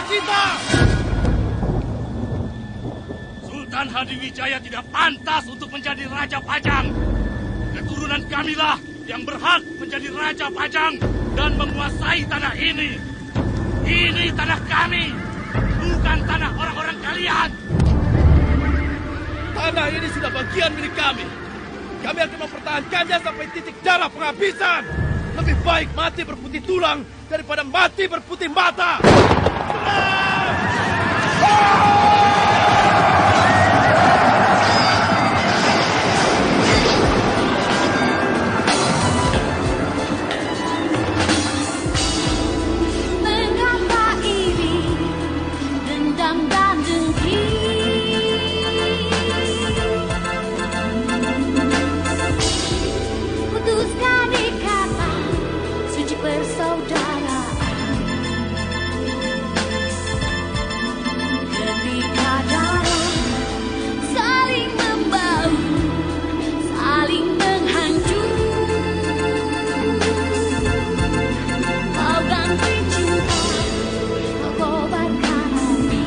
kita. Sultan Hadiwijaya tidak pantas untuk menjadi Raja Pajang. Keturunan kamilah yang berhak menjadi Raja Pajang dan menguasai tanah ini. Ini tanah kami, bukan tanah orang-orang kalian. Tanah ini sudah bagian milik kami. Kami akan mempertahankannya sampai titik darah penghabisan. Lebih baik mati berputih tulang daripada mati berputih mata. Mengapa iri, dendam dan dengki? Putuskan ikatan suci persaudaraan. Ketika darah saling membahu, saling menghancur, kau ganti cinta, kau kobarkan api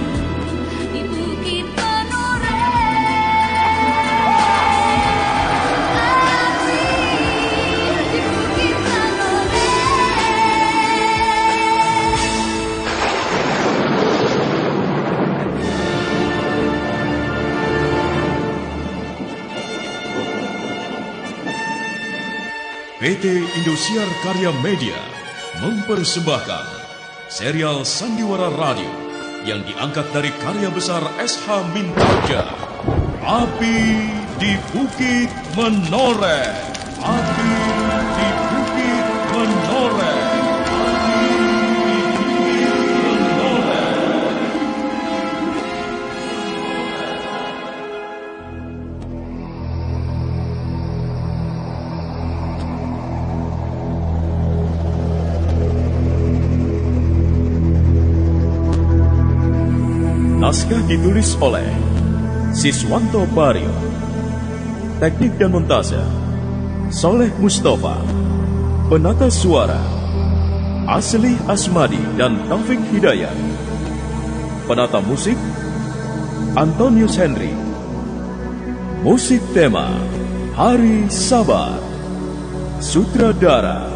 di bukit Menoreh. Api di bukit Menoreh. PT Indosiar Karya Media mempersembahkan serial Sandiwara Radio yang diangkat dari karya besar S.H. Mintarja, Api di Bukit Menoreh. Api di Bukit Menoreh. Api di Bukit Menoreh. Naskah ditulis oleh Siswanto Baryo. Teknik dan montase Soleh Mustafa. Penata suara Aslih Asmadi dan Taufik Hidayat. Penata musik Antonius Henry. Musik tema Hari Sabar. Sutradara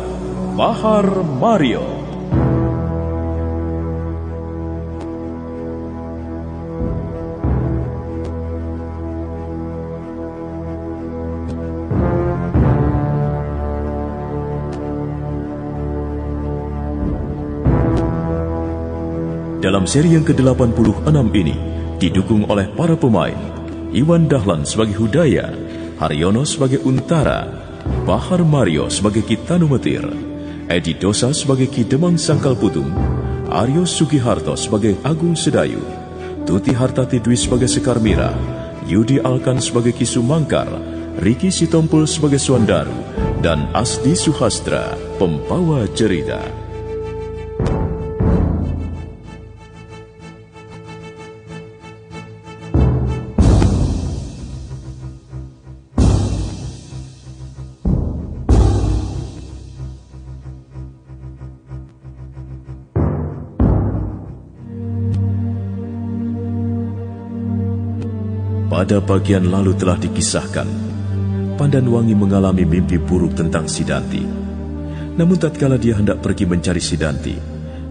Bahar Mario. Dalam seri yang ke-86 ini didukung oleh para pemain Iwan Dahlan sebagai Hudaya, Haryono sebagai Untara, Bahar Mario sebagai Ki Tanumetir, Edi Dosa sebagai Ki Demang Sangkal Putung, Aryo Sugiharto sebagai Agung Sedayu, Tuti Hartati Dwi sebagai Sekar Mira, Yudi Alkan sebagai Ki Sumangkar, Riki Sitompul sebagai Suandaru, dan Asdi Suhastra, pembawa cerita. Pada bagian lalu telah dikisahkan, Pandanwangi mengalami mimpi buruk tentang Sidanti. Namun tatkala dia hendak pergi mencari Sidanti,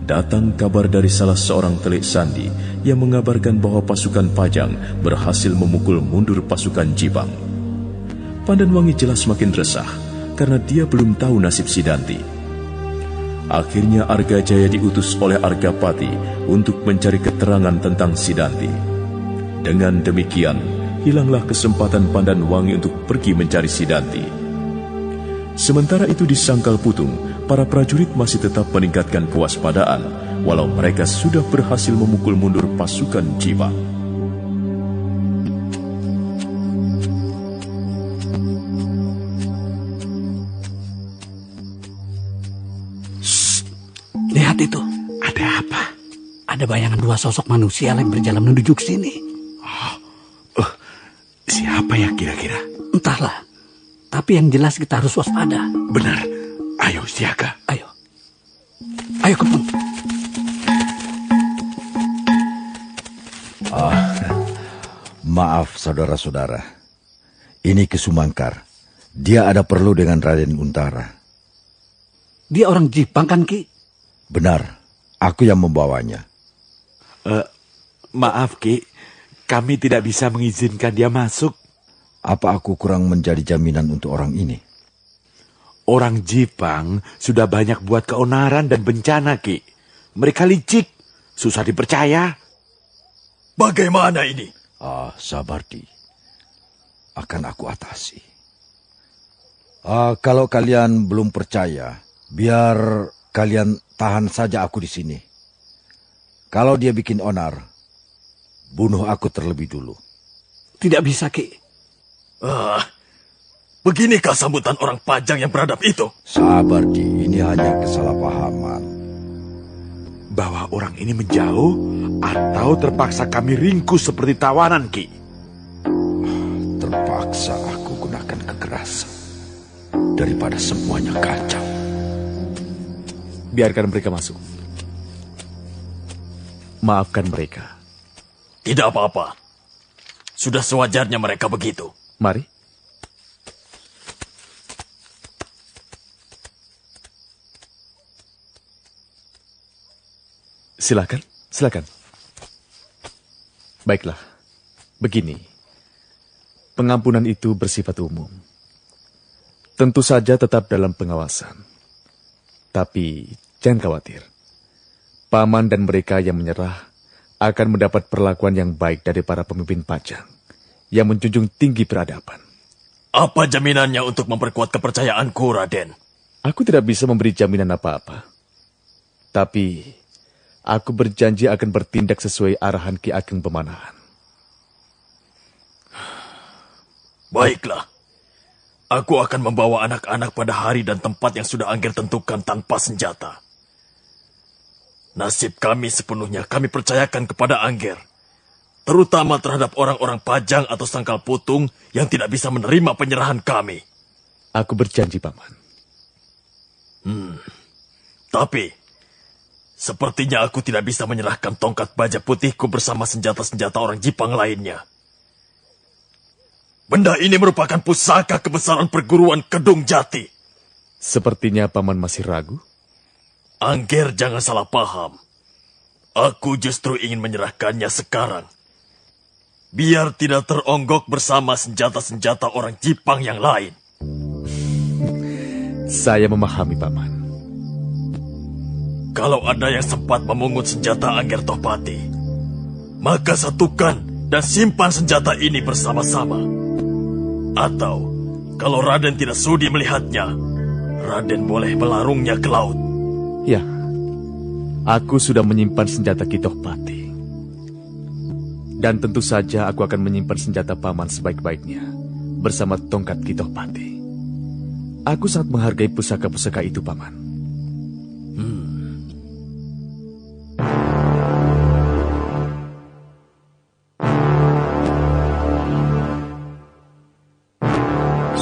datang kabar dari salah seorang telik sandi yang mengabarkan bahwa pasukan Pajang berhasil memukul mundur pasukan Jibang. Pandanwangi jelas makin resah karena dia belum tahu nasib Sidanti. Akhirnya Argajaya diutus oleh Argapati untuk mencari keterangan tentang Sidanti. Dengan demikian, hilanglah kesempatan Pandanwangi untuk pergi mencari Sidanti. Sementara itu di Sangkal Putung, para prajurit masih tetap meningkatkan kewaspadaan, walau mereka sudah berhasil memukul mundur pasukan Jibang. Lihat itu. Ada apa? Ada bayangan dua sosok manusia yang berjalan menuju ke sini. Siapa ya kira-kira? Entahlah. Tapi yang jelas kita harus waspada. Benar. Ayo siaga. Ayo. Ayo Kepeng. Maaf saudara-saudara, ini Ki Sumangkar. Dia ada perlu dengan Raden Guntara. Dia orang Jipang kan, Ki? Benar, aku yang membawanya. Maaf, Ki. Kami tidak bisa mengizinkan dia masuk. Apa aku kurang menjadi jaminan untuk orang ini? Orang Jipang sudah banyak buat keonaran dan bencana, Ki. Mereka licik, susah dipercaya. Bagaimana ini? Sabar, Di. Akan aku atasi. Kalau kalian belum percaya, biar kalian tahan saja aku di sini. Kalau dia bikin onar, bunuh aku terlebih dulu. Tidak bisa, Ki. Beginikah sambutan orang Pajang yang beradab itu? Sabar, Di. Ini hanya kesalahpahaman. Bahwa orang ini menjauh atau terpaksa kami ringkus seperti tawanan, Ki. Terpaksa aku gunakan kekerasan daripada semuanya kacau. Biarkan mereka masuk. Maafkan mereka. Tidak apa-apa. Sudah sewajarnya mereka begitu. Mari. Silakan. Baiklah, begini. Pengampunan itu bersifat umum. Tentu saja tetap dalam pengawasan. Tapi jangan khawatir. Paman dan mereka yang menyerah akan mendapat perlakuan yang baik dari para pemimpin Pajang yang menjunjung tinggi peradaban. Apa jaminannya untuk memperkuat kepercayaanku, Raden? Aku tidak bisa memberi jaminan apa-apa. Tapi aku berjanji akan bertindak sesuai arahan Ki Ageng Pemanahan. Baiklah. Aku akan membawa anak-anak pada hari dan tempat yang sudah Angger tentukan tanpa senjata. Nasib kami sepenuhnya kami percayakan kepada Angger. Terutama terhadap orang-orang Pajang atau Sangkal Putung yang tidak bisa menerima penyerahan kami. Aku berjanji, Paman. Tapi, sepertinya aku tidak bisa menyerahkan tongkat baja putihku bersama senjata-senjata orang Jipang lainnya. Benda ini merupakan pusaka kebesaran perguruan Kedung Jati. Sepertinya Paman masih ragu. Angger, jangan salah paham. Aku justru ingin menyerahkannya sekarang. Biar tidak teronggok bersama senjata-senjata orang Jipang yang lain. Saya memahami, Paman. Kalau ada yang sempat memungut senjata Angger Tohpati, maka satukan dan simpan senjata ini bersama-sama. Atau, kalau Raden tidak sudi melihatnya, Raden boleh melarungnya ke laut. Ya, aku sudah menyimpan senjata Ki Tohpati. Dan tentu saja aku akan menyimpan senjata Paman sebaik-baiknya bersama tongkat Ki Tohpati. Aku sangat menghargai pusaka-pusaka itu, Paman.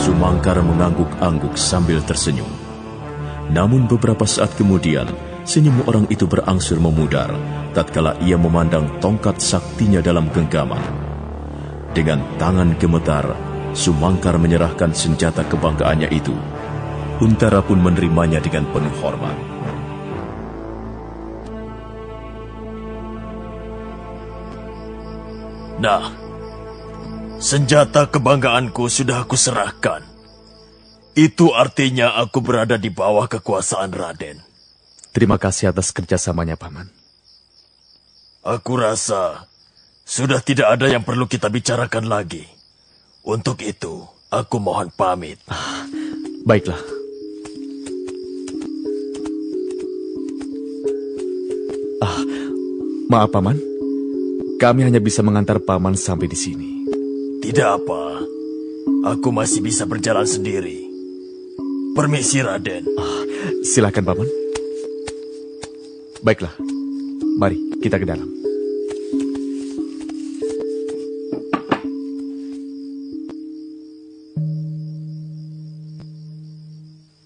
Sumangkar mengangguk-angguk sambil tersenyum. Namun beberapa saat kemudian, senyum orang itu berangsur memudar tatkala ia memandang tongkat saktinya dalam genggaman. Dengan tangan gemetar, Sumangkar menyerahkan senjata kebanggaannya itu. Huntara pun menerimanya dengan penuh hormat. Nah, senjata kebanggaanku sudah aku serahkan. Itu artinya aku berada di bawah kekuasaan Raden. Terima kasih atas kerjasamanya, Paman. Aku rasa sudah tidak ada yang perlu kita bicarakan lagi. Untuk itu, aku mohon pamit. Baiklah. Maaf, Paman. Kami hanya bisa mengantar Paman sampai di sini. Tidak apa. Aku masih bisa berjalan sendiri. Permisi, Raden. Silakan, Paman. Baiklah. Mari kita ke dalam.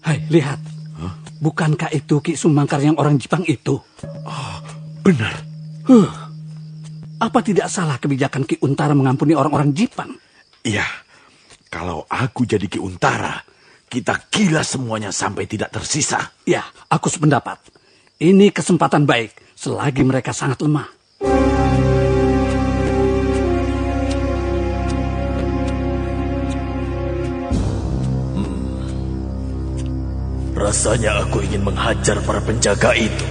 Hai, lihat. Bukankah itu Ki Sumangkar yang orang Jepang itu? Benar. Apa tidak salah kebijakan Ki Untara mengampuni orang-orang Jipang? Iya, kalau aku jadi Ki Untara, kita kilas semuanya sampai tidak tersisa. Ya, aku sependapat. Ini kesempatan baik selagi mereka sangat lemah. Rasanya aku ingin menghajar para penjaga itu.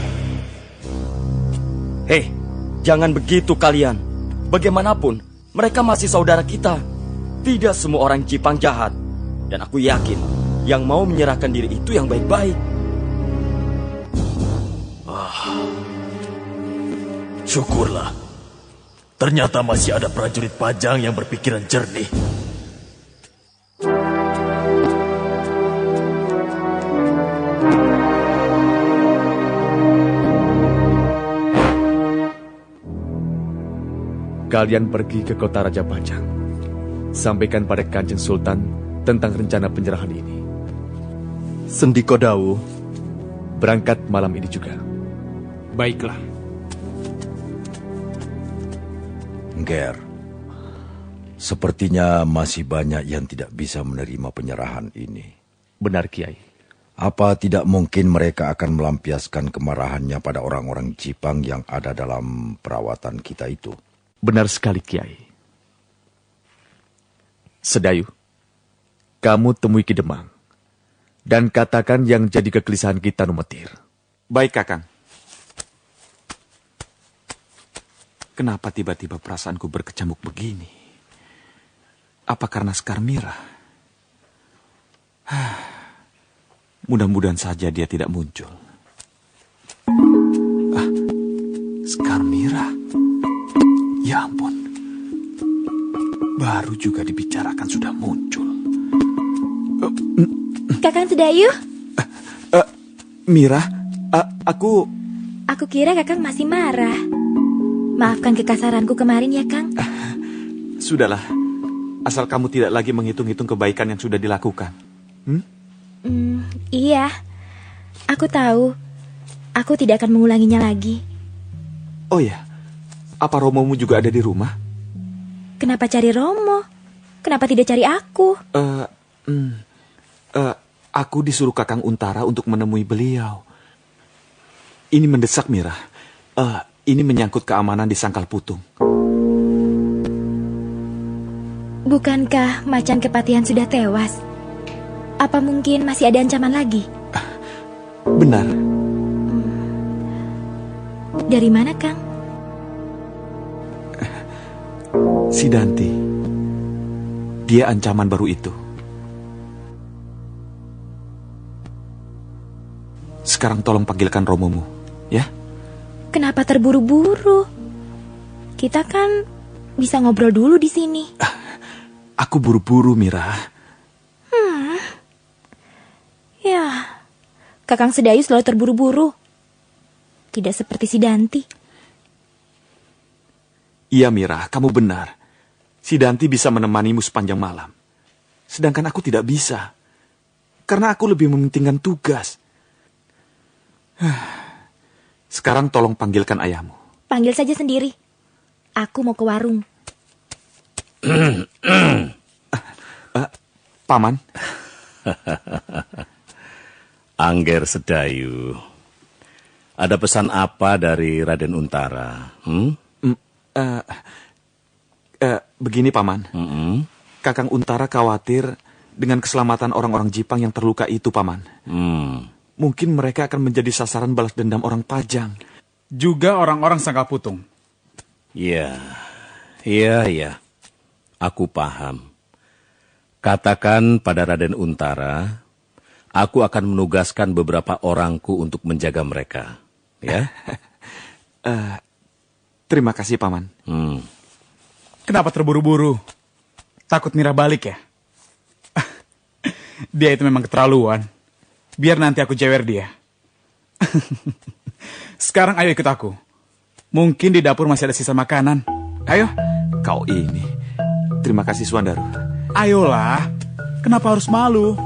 Hei, jangan begitu kalian. Bagaimanapun, mereka masih saudara kita. Tidak semua orang Jipang jahat. Dan aku yakin, yang mau menyerahkan diri itu yang baik-baik. Syukurlah. Ternyata masih ada prajurit Pajang yang berpikiran jernih. Kalian pergi ke kota Raja Pajang. Sampaikan pada Kanjeng Sultan tentang rencana penyerahan ini. Sendiko Dawu. Berangkat malam ini juga. Baiklah. Nger, sepertinya masih banyak yang tidak bisa menerima penyerahan ini. Benar, Kiai. Apa tidak mungkin mereka akan melampiaskan kemarahannya pada orang-orang Jipang yang ada dalam perawatan kita itu? Benar sekali, Kiai. Sedayu, kamu temui Ki Demang dan katakan yang jadi kegelisahan kita Numetir. Baik, Kakang. Kenapa tiba-tiba perasaanku berkecamuk begini? Apa karena Sekar Mirah? Mudah-mudahan saja dia tidak muncul. Sekar Mirah? Ya ampun. Baru juga dibicarakan sudah muncul. Kakang Sedayu? Mirah, aku... Aku kira Kakang masih marah. Maafkan kekasaranku kemarin ya, Kang. Sudahlah. Asal kamu tidak lagi menghitung-hitung kebaikan yang sudah dilakukan. Iya. Aku tahu. Aku tidak akan mengulanginya lagi. Oh ya, apa Romomu juga ada di rumah? Kenapa cari Romo? Kenapa tidak cari aku? Aku disuruh Kakang Untara untuk menemui beliau. Ini mendesak, Mirah. Ini menyangkut keamanan di Sangkal Putung. Bukankah Macan Kepatihan sudah tewas? Apa mungkin masih ada ancaman lagi? Benar. Dari mana, Kang? Si Danti. Dia ancaman baru itu. Sekarang tolong panggilkan Romomu, ya? Kenapa terburu-buru? Kita kan bisa ngobrol dulu di sini. Aku buru-buru, Mirah. Ya, Kakang Sedayu selalu terburu-buru. Tidak seperti si Danti. Iya, Mirah, kamu benar. Si Danti bisa menemanimu sepanjang malam. Sedangkan aku tidak bisa. Karena aku lebih mementingkan tugas. Sekarang tolong panggilkan ayahmu. Panggil saja sendiri. Aku mau ke warung. Paman. Angger Sedayu. Ada pesan apa dari Raden Untara? Begini, Paman. Kakang Untara khawatir dengan keselamatan orang-orang Jipang yang terluka itu, Paman. Mungkin mereka akan menjadi sasaran balas dendam orang Pajang. Juga orang-orang Sangkal Putung. Iya. Aku paham. Katakan pada Raden Untara, aku akan menugaskan beberapa orangku untuk menjaga mereka. Ya? Terima kasih, Paman. Kenapa terburu-buru? Takut Mirah balik ya? Dia itu memang keterlaluan. Biar nanti aku jewer dia. Sekarang ayo ikut aku. Mungkin di dapur masih ada sisa makanan. Ayo. Kau ini. Terima kasih, Suandaru. Ayolah. Kenapa harus malu?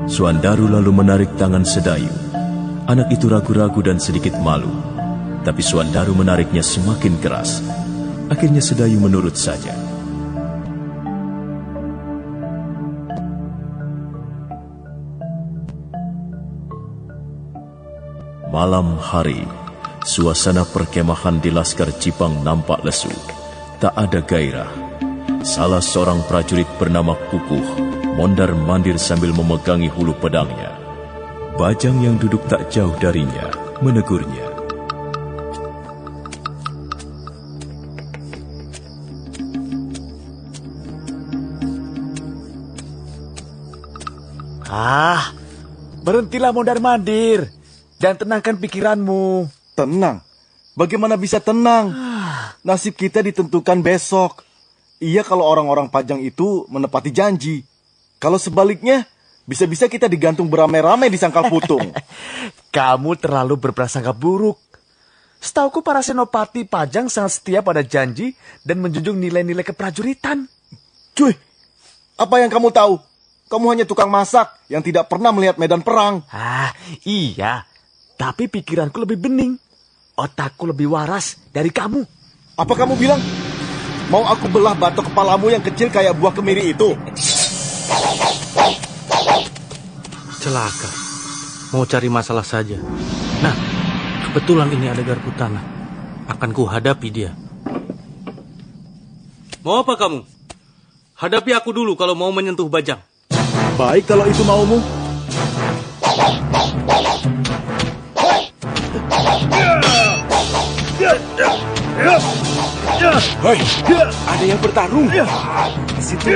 Suandaru lalu menarik tangan Sedayu. Anak itu ragu-ragu dan sedikit malu. Tapi Suandaru menariknya semakin keras. Akhirnya Sedayu menurut saja. Malam hari, suasana perkemahan di Laskar Jipang nampak lesu. Tak ada gairah. Salah seorang prajurit bernama Kukuh mondar-mandir sambil memegangi hulu pedangnya. Bajang yang duduk tak jauh darinya menegurnya. Berhentilah mondar-mandir dan tenangkan pikiranmu. Tenang? Bagaimana bisa tenang? Nasib kita ditentukan besok. Iya kalau orang-orang Pajang itu menepati janji. Kalau sebaliknya, bisa-bisa kita digantung beramai-ramai di sangkal putung. Kamu terlalu berprasangka buruk. Setauku para senopati Pajang sangat setia pada janji dan menjunjung nilai-nilai keprajuritan. Cuy, apa yang kamu tahu? Kamu hanya tukang masak yang tidak pernah melihat medan perang. Iya. Tapi pikiranku lebih bening. Otakku lebih waras dari kamu. Apa kamu bilang? Mau aku belah batok kepalamu yang kecil kayak buah kemiri itu? Celaka. Mau cari masalah saja. Nah, kebetulan ini ada garpu tanah. Akan ku hadapi dia. Mau apa kamu? Hadapi aku dulu kalau mau menyentuh Bajang. Baik kalau itu maumu. Hei, ada yang bertarung. Di situ.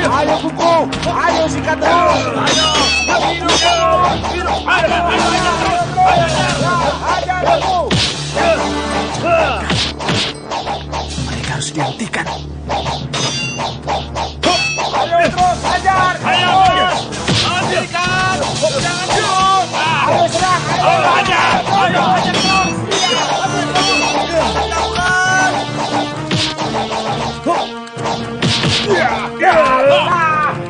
Ayo Kuku, ayo sikat terus. Mereka harus dihentikan. Ayo terus, hajar. Ayo terus. Hentikan. Jangan jauh. Ayo serang. Ayo hajar. Ayo hajar terus.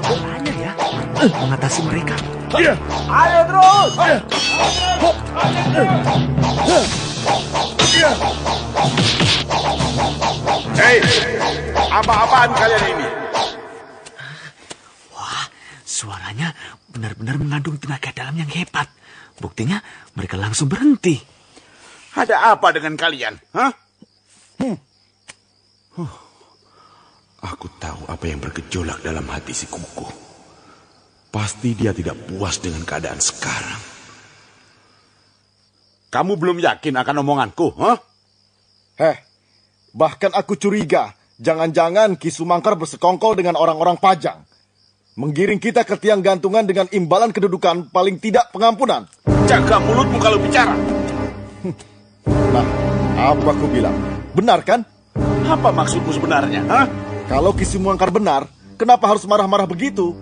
Hanya ya mengatasi mereka. Ayo terus. Hei, apa-apaan kalian ini? Wah, suaranya benar-benar mengandung tenaga dalam yang hebat. Buktinya mereka langsung berhenti. Ada apa dengan kalian? Hah? Aku tahu apa yang bergejolak dalam hati si Kuku. Pasti dia tidak puas dengan keadaan sekarang. Kamu belum yakin akan omonganku, hah? Bahkan aku curiga, jangan-jangan Ki Sumangkar bersekongkol dengan orang-orang Pajang. Menggiring kita ke tiang gantungan dengan imbalan kedudukan paling tidak pengampunan. Jaga mulutmu kalau bicara. Nah, apa aku bilang? Benar kan? Apa maksudmu sebenarnya, hah? Kalau Ki Sumangkar benar, kenapa harus marah-marah begitu?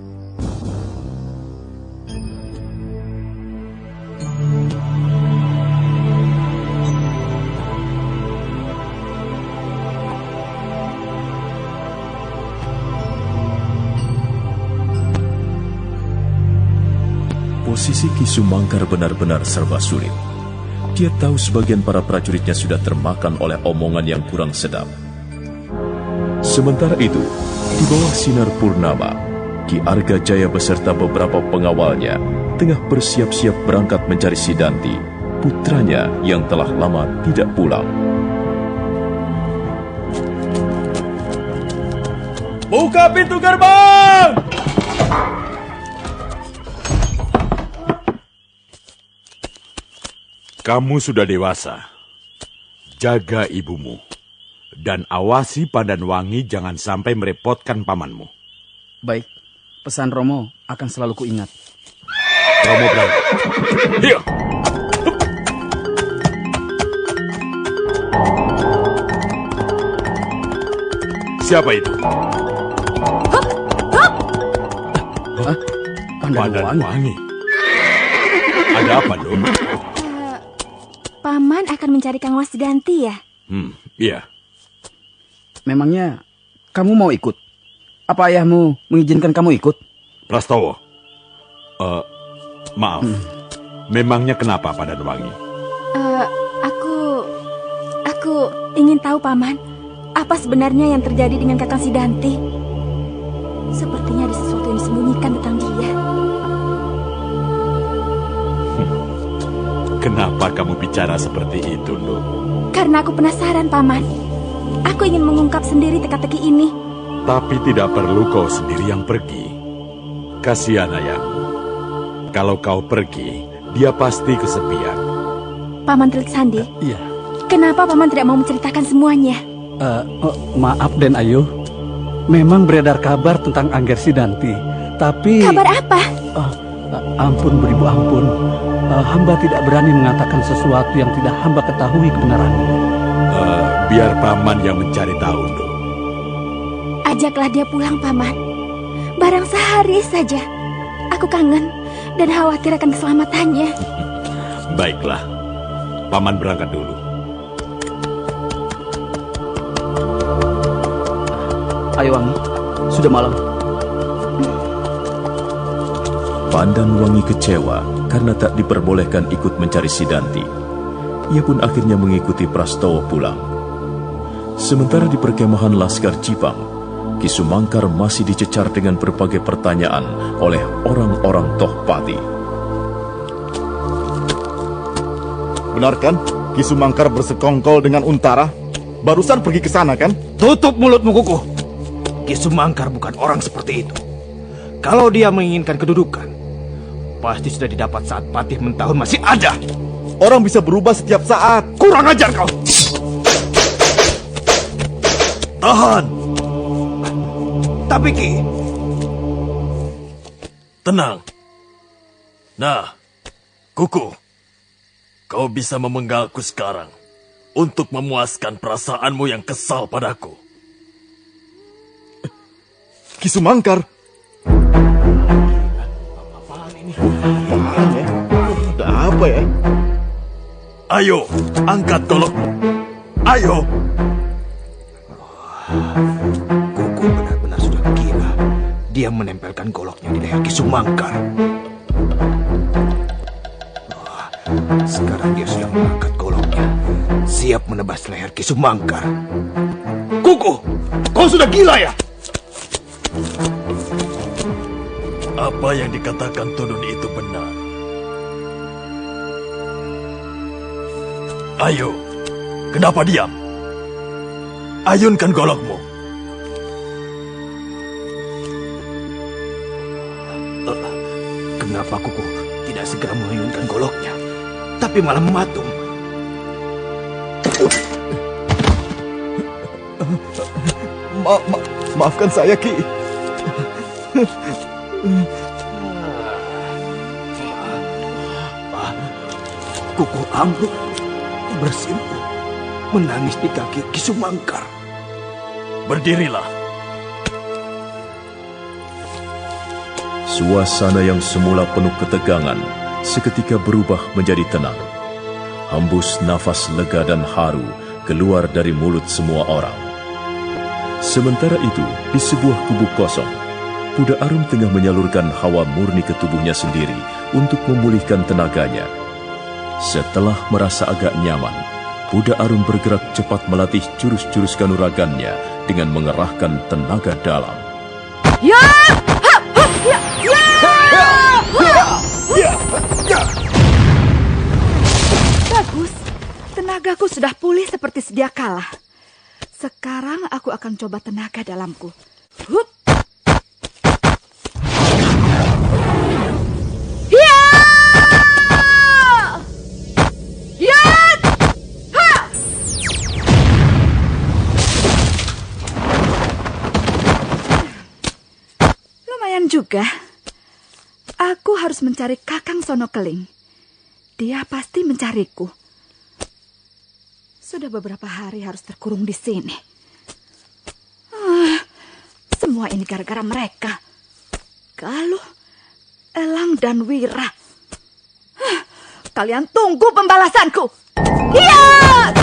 Posisi Ki Sumangkar benar-benar serba sulit. Dia tahu sebagian para prajuritnya sudah termakan oleh omongan yang kurang sedap. Sementara itu, di bawah sinar purnama, Ki Arga Jaya beserta beberapa pengawalnya tengah bersiap-siap berangkat mencari Sidanti, putranya yang telah lama tidak pulang. Buka pintu gerbang! Kamu sudah dewasa. Jaga ibumu. Dan awasi Pandanwangi jangan sampai merepotkan pamanmu. Baik, pesan Romo akan selalu kuingat. Romo berangkat. Iya. Siapa itu? Pandanwangi. Ada apa, Dom? Paman akan mencari Kang Mas Sidanti ya? Iya. Memangnya kamu mau ikut? Apa ayahmu mengizinkan kamu ikut? Prastowo, maaf. Memangnya kenapa Padanwangi? Aku ingin tahu, Paman. Apa sebenarnya yang terjadi dengan Kakang Sidanti? Sepertinya ada sesuatu yang disembunyikan tentang dia. Kenapa kamu bicara seperti itu, Nuk? Karena aku penasaran, Paman. Aku ingin mengungkap sendiri teka-teki ini. Tapi tidak perlu kau sendiri yang pergi. Kasihan ayah. Kalau kau pergi, dia pasti kesepian. Paman Telik Sandi? Iya. Kenapa Paman tidak mau menceritakan semuanya? Maaf Den Ayu. Memang beredar kabar tentang Angger Sidanti. Tapi... Kabar apa? Ampun beribu ampun. Hamba tidak berani mengatakan sesuatu yang tidak hamba ketahui kebenarannya. Biar Paman yang mencari tahu, Nuk. Ajaklah dia pulang, Paman. Barang sehari saja. Aku kangen dan khawatir akan keselamatannya. Baiklah, Paman berangkat dulu. Ayo Wangi, sudah malam. Pandanwangi kecewa karena tak diperbolehkan ikut mencari Sidanti. Ia pun akhirnya mengikuti Prastowo pulang. Sementara di perkemahan Laskar Jipang, Ki Sumangkar masih dicecar dengan berbagai pertanyaan oleh orang-orang Tohpati. Benar kan Ki Sumangkar bersekongkol dengan Untara? Barusan pergi ke sana kan? Tutup mulutmu, Kuku. Ki Sumangkar bukan orang seperti itu. Kalau dia menginginkan kedudukan, pasti sudah didapat saat Patih Mentahun masih ada. Orang bisa berubah setiap saat. Kurang ajar kau. Tahan. Tapi Ki, tenang. Nah, Kuku, kau bisa memenggalku sekarang untuk memuaskan perasaanmu yang kesal padaku. Ki Sumangkar. apaan ini? Apaan ya? Ada apa ya? Ayo, angkat golokmu. Ayo. Kuku benar-benar sudah gila. Dia menempelkan goloknya di leher Ki Sumangkar. Sekarang dia sudah mengangkat goloknya, siap menebas leher Ki Sumangkar. Kuku, kau sudah gila ya? Apa yang dikatakan Tudun itu benar. Ayo, kenapa diam? Ayunkan golokmu. Kenapa Kuku tidak segera mengayunkan goloknya, tapi malah mematung? Maafkan saya, Ki. Kuku ambruk, bersimpuh, menangis di kaki Ki Sumangkar. Berdirilah. Suasana yang semula penuh ketegangan seketika berubah menjadi tenang. Hembus nafas lega dan haru keluar dari mulut semua orang. Sementara itu, di sebuah gubuk kosong, Buddha Arum tengah menyalurkan hawa murni ke tubuhnya sendiri untuk memulihkan tenaganya. Setelah merasa agak nyaman, Buddha Arum bergerak cepat melatih jurus-jurus kanuragannya dengan mengerahkan tenaga dalam. Ya! Bagus, tenagaku sudah pulih seperti sedia kala. Sekarang aku akan coba tenaga dalamku. Hup. Ya! Ya! Ha! Lumayan juga. Aku harus mencari Kakang Sonokeling. Dia pasti mencariku. Sudah beberapa hari harus terkurung di sini. Semua ini gara-gara mereka. Galuh, Elang, dan Wira. Kalian tunggu pembalasanku. Hiat!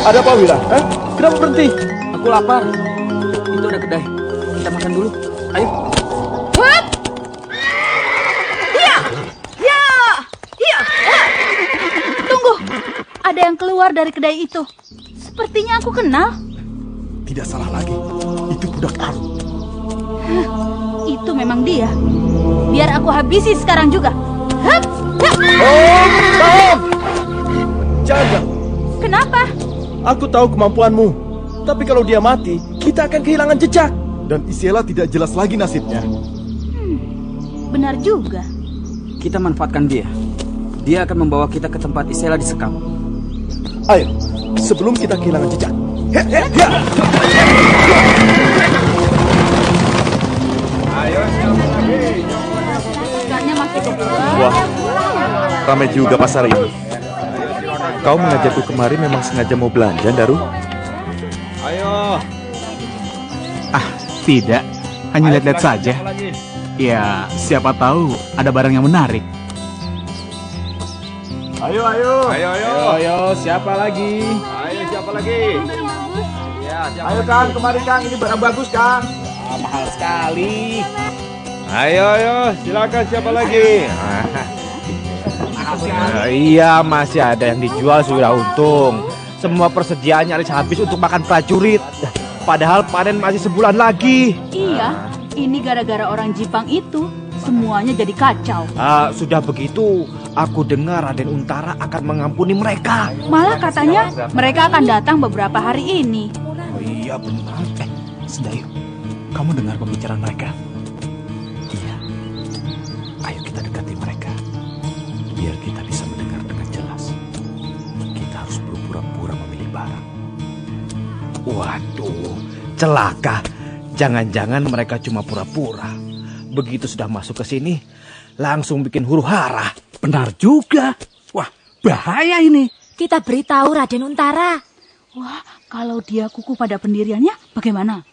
Ada apa, Wira? Kenapa berhenti? Aku lapar. Itu ada kedai. Kita makan dulu. Ayo. Hup! Ya! Ya! Ya! Tunggu. Ada yang keluar dari kedai itu. Sepertinya aku kenal. Tidak salah lagi. Itu budak Arum. Itu memang dia. Biar aku habisi sekarang juga. Hup! Hup! Tahan! Jaga. Kenapa? Aku tahu kemampuanmu. Tapi kalau dia mati, kita akan kehilangan jejak. Dan Isela tidak jelas lagi nasibnya. Benar juga. Kita manfaatkan dia. Dia akan membawa kita ke tempat Isela disekam. Ayo, sebelum kita kehilangan jejak. Ayo, wah, ramai juga pasar ini. Kau mengajakku kemari memang sengaja mau belanja, Daru? Ayo. Tidak, hanya lihat-lihat saja. Ya, siapa tahu ada barang yang menarik. Ayo. Ayo, siapa lagi? Ya, ayo Kang, kemari Kang. Ini barang bagus Kang. Mahal sekali. Ayo, silakan siapa lagi? Iya, masih ada yang dijual sudah untung. Semua persediaan nyaris habis untuk makan prajurit. Padahal panen masih sebulan lagi. Iya, ini gara-gara orang Jipang itu. Semuanya jadi kacau. Sudah begitu, aku dengar Raden Untara akan mengampuni mereka. Malah katanya mereka akan datang beberapa hari ini. Oh iya benar. Sendayu, kamu dengar pembicaraan mereka? Iya. Ayo kita dekati mereka. Biar kita bisa mendengar dengan jelas. Kita harus berpura-pura memilih barang. Waduh, celaka. Jangan-jangan mereka cuma pura-pura. Begitu sudah masuk ke sini, langsung bikin huru-hara. Benar juga. Wah, bahaya ini. Kita beritahu Raden Untara. Wah, kalau dia kuku pada pendiriannya, bagaimana?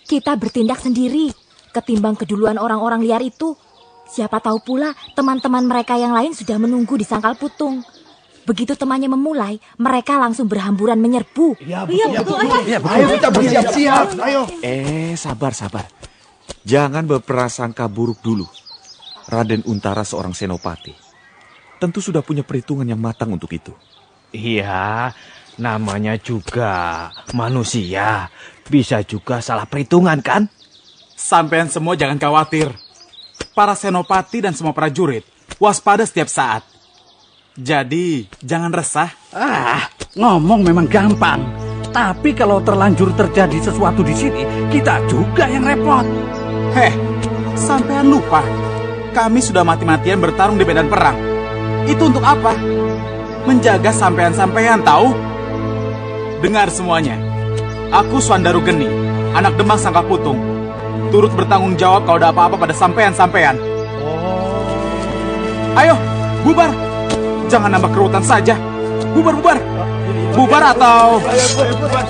Kita bertindak sendiri, ketimbang keduluan orang-orang liar itu. Siapa tahu pula teman-teman mereka yang lain sudah menunggu di Sangkal Putung. Begitu temannya memulai, mereka langsung berhamburan menyerbu. Iya, betul. Ayo kita bersiap-siap. Ayo. Sabar. Jangan berprasangka buruk dulu. Raden Untara seorang senopati. Tentu sudah punya perhitungan yang matang untuk itu. Iya, namanya juga manusia. Bisa juga salah perhitungan kan? Sampean semua jangan khawatir. Para senopati dan semua prajurit waspada setiap saat. Jadi, jangan resah. Ngomong memang gampang. Tapi kalau terlanjur terjadi sesuatu di sini, kita juga yang repot. Sampean lupa. Kami sudah mati-matian bertarung di medan perang. Itu untuk apa? Menjaga sampean-sampean, tahu? Dengar semuanya. Aku Swandaru Geni, anak Demang Sangka Putung. Turut bertanggung jawab kalau ada apa-apa pada sampean-sampean. Ayo, bubar. Jangan nambah kerutan saja. Bubar. Bubar atau... Kenapa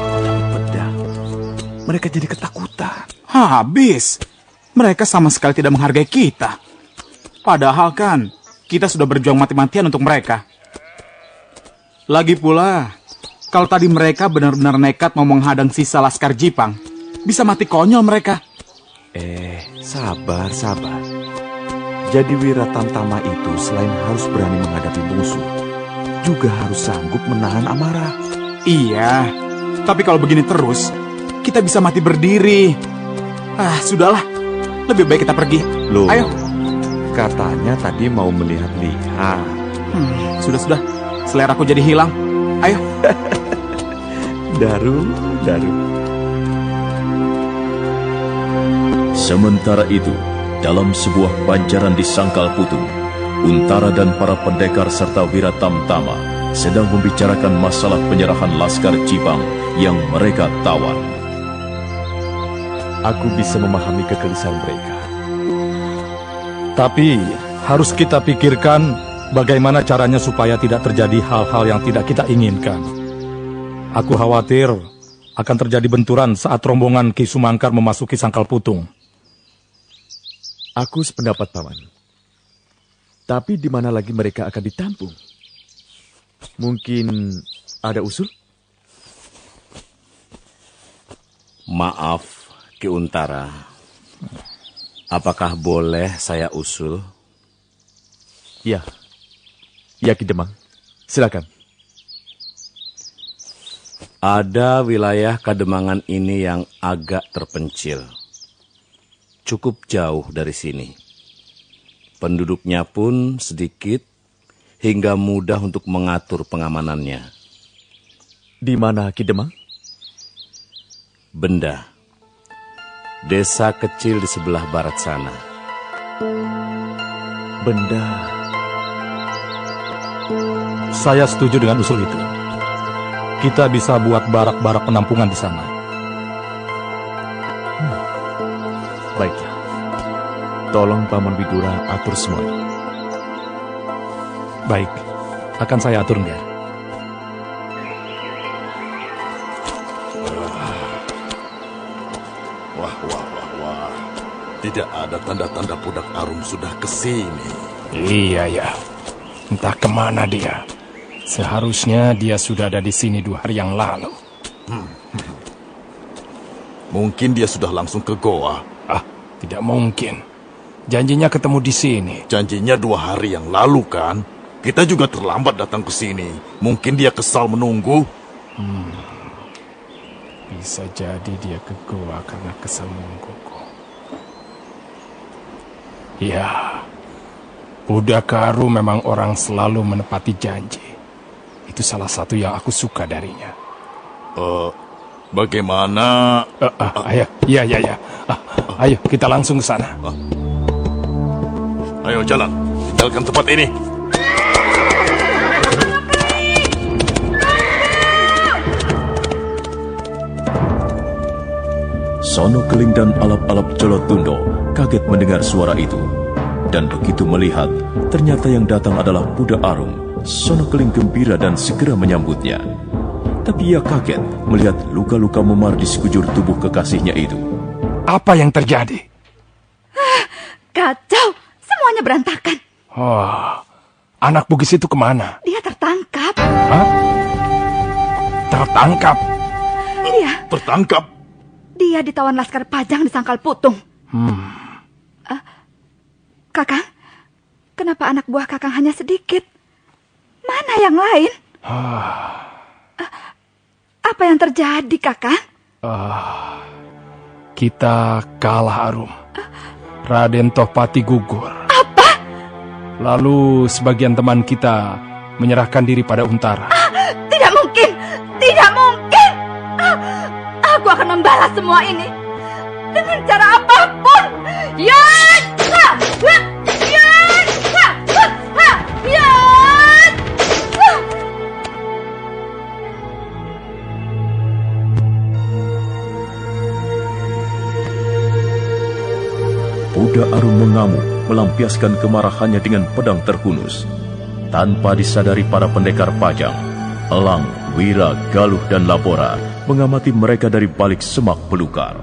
kau dapat pedang? Mereka jadi ketakutan. Habis. Mereka sama sekali tidak menghargai kita. Padahal kan, kita sudah berjuang mati-matian untuk mereka. Lagi pula, kalau tadi mereka benar-benar nekat mau menghadang sisa laskar Jipang, bisa mati konyol mereka. Sabar. Jadi Wira Tamtama itu selain harus berani menghadapi musuh, juga harus sanggup menahan amarah. Iya, tapi kalau begini terus, kita bisa mati berdiri. Sudahlah, lebih baik kita pergi. Loh, ayo. Katanya tadi mau melihat-lihat. Sudah, selera aku jadi hilang. Ayo. Daru. Sementara itu, dalam sebuah banjaran di Sangkal Putung, Untara dan para pendekar serta Wira Tamtama sedang membicarakan masalah penyerahan laskar Jipang yang mereka tawan. Aku bisa memahami kegelisahan mereka. Tapi harus kita pikirkan bagaimana caranya supaya tidak terjadi hal-hal yang tidak kita inginkan. Aku khawatir akan terjadi benturan saat rombongan Ki Sumangkar memasuki Sangkal Putung. Aku sependapat, Paman. Tapi di mana lagi mereka akan ditampung? Mungkin ada usul? Maaf, Ki Untara. Apakah boleh saya usul? Ya. Ya, Ki Demang. Silakan. Ada wilayah Kademangan ini yang agak terpencil. Cukup jauh dari sini. Penduduknya pun sedikit hingga mudah untuk mengatur pengamanannya. Di mana, Ki Demang? Benda. Desa kecil di sebelah barat sana. Benda. Saya setuju dengan usul itu. Kita bisa buat barak-barak penampungan di sana. Baiklah. Tolong Paman Widura atur semuanya. Baik, akan saya atur, Ngger. Wah. Tidak ada tanda-tanda Pudak Arum sudah kesini. Iya ya. Entah kemana dia. Seharusnya dia sudah ada di sini 2 hari yang lalu. Mungkin dia sudah langsung ke goa. Tidak mungkin. Janjinya ketemu di sini. Janjinya 2 hari yang lalu kan? Kita juga terlambat datang ke sini. Mungkin dia kesal menunggu. Bisa jadi dia ke goa karena kesal menungguku. Ya, Pudak Arum memang orang selalu menepati janji. Itu salah satu yang aku suka darinya. Bagaimana? Ayo, ya. Ayo, kita langsung ke sana. Ayo jalan, tinggalkan tempat ini. Sono Keling dan alap-alap Jolotundo kaget mendengar suara itu. Dan begitu melihat, ternyata yang datang adalah Pudak Arum. Sono Keling gembira dan segera menyambutnya. Tapi ia kaget melihat luka-luka memar di sekujur tubuh kekasihnya itu. Apa yang terjadi? Kacau, semuanya berantakan. Anak Bugis itu kemana? Dia tertangkap. Hah? Tertangkap? Iya. Tertangkap? Dia ditawan Laskar Pajang di Sangkal Putung. Kakang, kenapa anak buah Kakang hanya sedikit? Mana yang lain? Apa yang terjadi, Kakang? Kita kalah, Arum. Raden Tohpati gugur. Apa? Lalu sebagian teman kita menyerahkan diri pada Untara. Tidak mungkin! Tidak mungkin! Aku akan membalas semua ini dengan cara apapun. Pudak Arum mengamuk, melampiaskan kemarahannya dengan pedang terhunus. Tanpa disadari para pendekar Pajang, Elang, Wira, Galuh, dan Labora mengamati mereka dari balik semak belukar.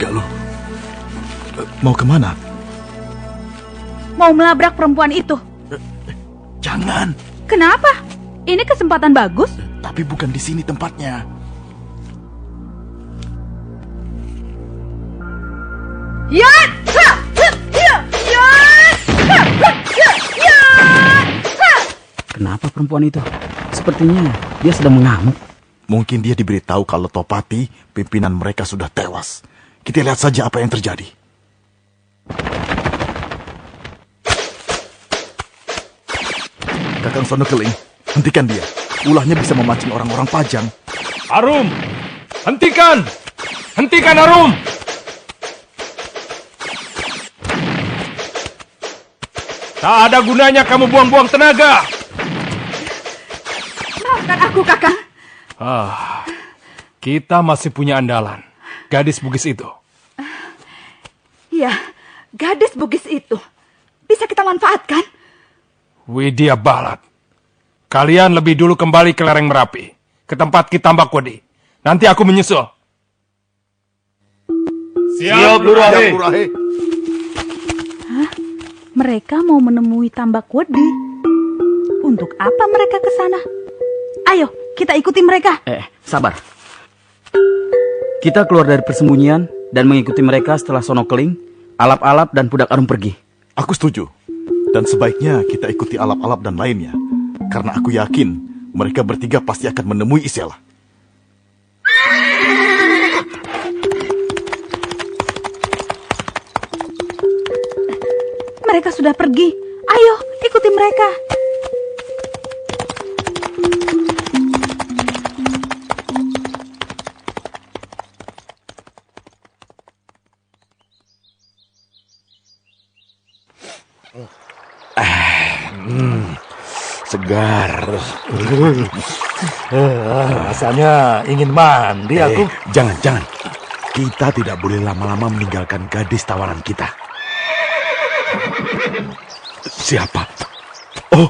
Galuh, mau kemana? Mau melabrak perempuan itu. Jangan. Kenapa? Ini kesempatan bagus. Tapi bukan di sini tempatnya. Kenapa perempuan itu? Sepertinya dia sedang mengamuk. Mungkin dia diberitahu kalau Topati, pimpinan mereka sudah tewas. Kita lihat saja apa yang terjadi. Kakang Sono Keling, hentikan dia. Ulahnya bisa memancing orang-orang Pajang. Arum! Hentikan! Hentikan, Arum! Tak ada gunanya kamu buang-buang tenaga. Maafkan aku, Kakang. Kita masih punya andalan. Gadis Bugis itu. Ya, gadis Bugis itu. Bisa kita manfaatkan. Widya Balat. Kalian lebih dulu kembali ke lereng Merapi. Ke tempat Kitambak Wedi. Nanti aku menyusul. Siap, Lurahe. Hah? Mereka mau menemui Tambak Wedi. Untuk apa mereka ke sana? Ayo, kita ikuti mereka. Sabar. Kita keluar dari persembunyian dan mengikuti mereka setelah Sono Keling, Alap-Alap, dan Pudak Arum pergi. Aku setuju. Dan sebaiknya kita ikuti Alap-Alap dan lainnya. Karena aku yakin mereka bertiga pasti akan menemui Isela. Mereka sudah pergi. Ayo, ikuti mereka. Segar. Rasanya ingin mandi aku. Jangan. Kita tidak boleh lama-lama meninggalkan gadis tawanan kita. Siapa? Oh,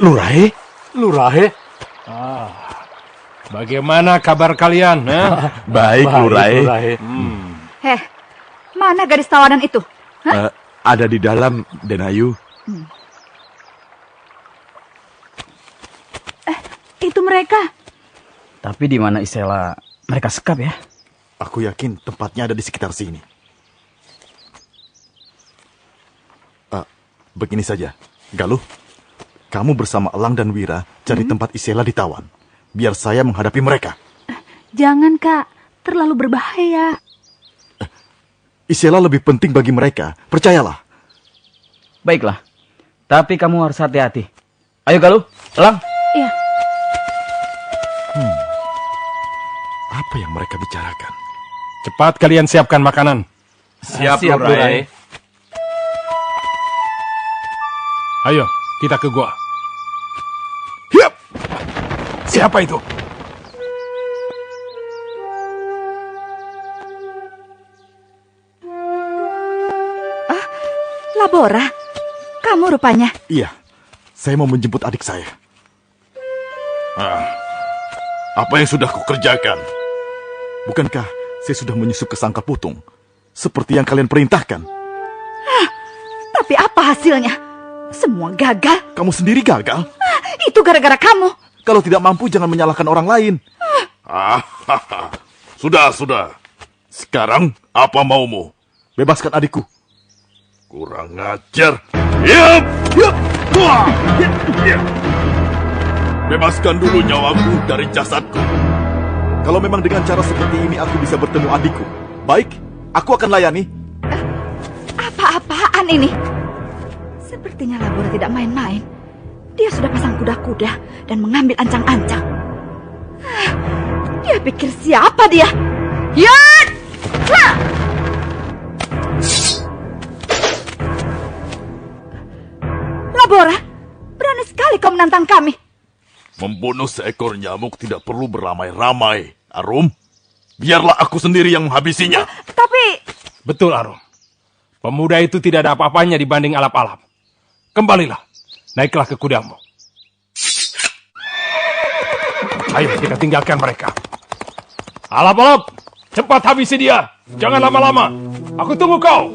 Lurahe? Lurahe? Bagaimana kabar kalian? Baik, Lurahe. Mana gadis tawanan itu? Ada di dalam, Denayu. Itu mereka. Tapi di mana Isela mereka sekap ya? Aku yakin tempatnya ada di sekitar sini. Begini saja, Galuh. Kamu bersama Elang dan Wira cari tempat Isela ditawan. Biar saya menghadapi mereka. Jangan, Kak. Terlalu berbahaya. Isela lebih penting bagi mereka. Percayalah. Baiklah. Tapi kamu harus hati-hati. Ayo Galuh, Elang. Iya. Apa yang mereka bicarakan? Cepat kalian siapkan makanan. Siap, Lurahe. Ayo, kita ke gua. Hiap! Siapa itu? Labora, kamu rupanya. Iya, saya mau menjemput adik saya. Apa yang sudah kukerjakan? Bukankah saya sudah menyusup ke Sangkar Putung? Seperti yang kalian perintahkan. Tapi apa hasilnya? Semua gagal. Kamu sendiri gagal? Itu gara-gara kamu. Kalau tidak mampu jangan menyalahkan orang lain. Sudah. Sekarang apa maumu? Bebaskan adikku. Kurang ajar. Bebaskan dulu nyawaku dari jasadku. Kalau memang dengan cara seperti ini aku bisa bertemu adikku, baik, aku akan layani. Apa-apaan ini? Sepertinya Labora tidak main-main. Dia sudah pasang kuda-kuda dan mengambil ancang-ancang. Dia pikir siapa dia? Yat! Labora, berani sekali kau menantang kami. Membunuh seekor nyamuk tidak perlu beramai-ramai, Arum. Biarlah aku sendiri yang menghabisinya. Tapi... Betul, Arum. Pemuda itu tidak ada apa-apanya dibanding Alap-Alap. Kembalilah, naiklah ke kudamu. Ayo kita tinggalkan mereka. Alap-Alap, cepat habisi dia. Jangan lama-lama. Aku tunggu kau.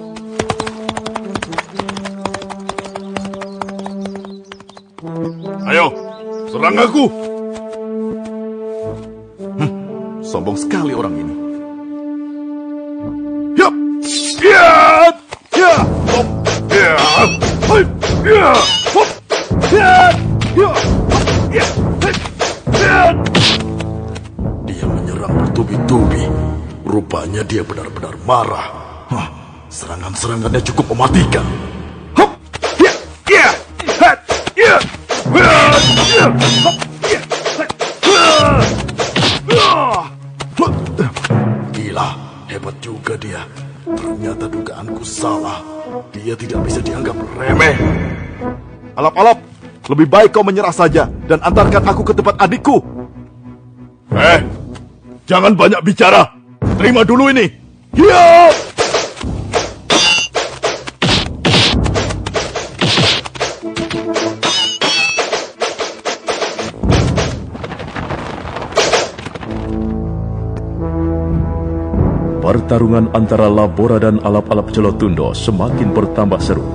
Ayo, serang aku. Sombong sekali orang ini. Yap! Yap! Ya! Hop! Ya! Hop! Ya! Hop! Ya! Ya! Ya! Ya! Dia menyerang bertubi-tubi. Rupanya dia benar-benar marah. Serangan-serangannya cukup mematikan. Hop! Ya! Ya! Hat! Ya! Ya! Hop! Ya! Gila, hebat juga dia. Ternyata dugaanku salah. Dia tidak bisa dianggap remeh. Alap-Alap, lebih baik kau menyerah saja dan antarkan aku ke tempat adikku. Jangan banyak bicara. Terima dulu ini. Hiya! Pertarungan antara Labora dan alap-alap Jolotundo semakin bertambah seru.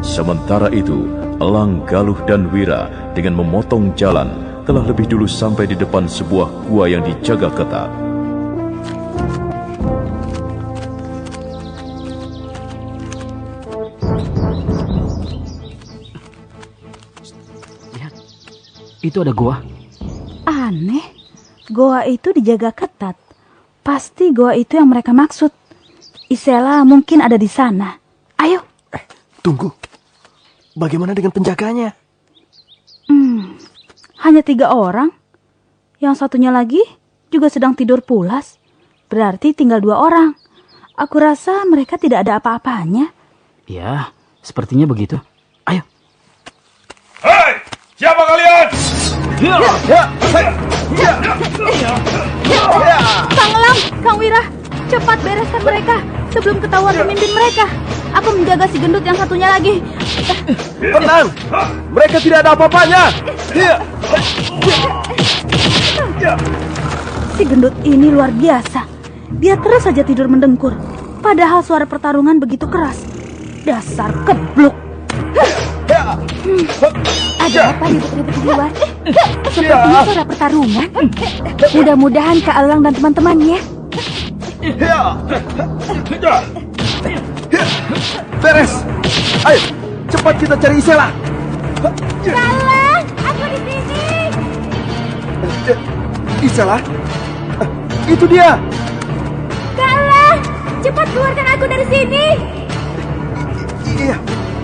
Sementara itu, Elang, Galuh, dan Wira dengan memotong jalan telah lebih dulu sampai di depan sebuah gua yang dijaga ketat. Lihat, itu ada gua. Aneh, goa itu dijaga ketat. Pasti goa itu yang mereka maksud. Isela mungkin ada di sana. Ayo. Tunggu. Bagaimana dengan penjaganya? Hanya 3 orang. Yang satunya lagi juga sedang tidur pulas. Berarti tinggal 2 orang. Aku rasa mereka tidak ada apa-apanya. Ya, sepertinya begitu. Ayo. Hei, siapa kalian? Kang Elang, Kang Wira, cepat bereskan mereka sebelum ketahuan pemimpin mereka. Aku menjaga si gendut yang satunya lagi. Tenang, mereka tidak ada apa-apanya. Si gendut ini luar biasa. Dia terus saja tidur mendengkur. Padahal suara pertarungan begitu keras. Dasar kebluk. Ada apa ribut-ribut di luar? Sepertinya suara pertarungan. Mudah-mudahan Kak Elang dan teman-temannya. Beres. Ayo, cepat kita cari Isela. Elang, aku di sini. Isela? Itu dia. Kak Elang, cepat keluarkan aku dari sini. Iya,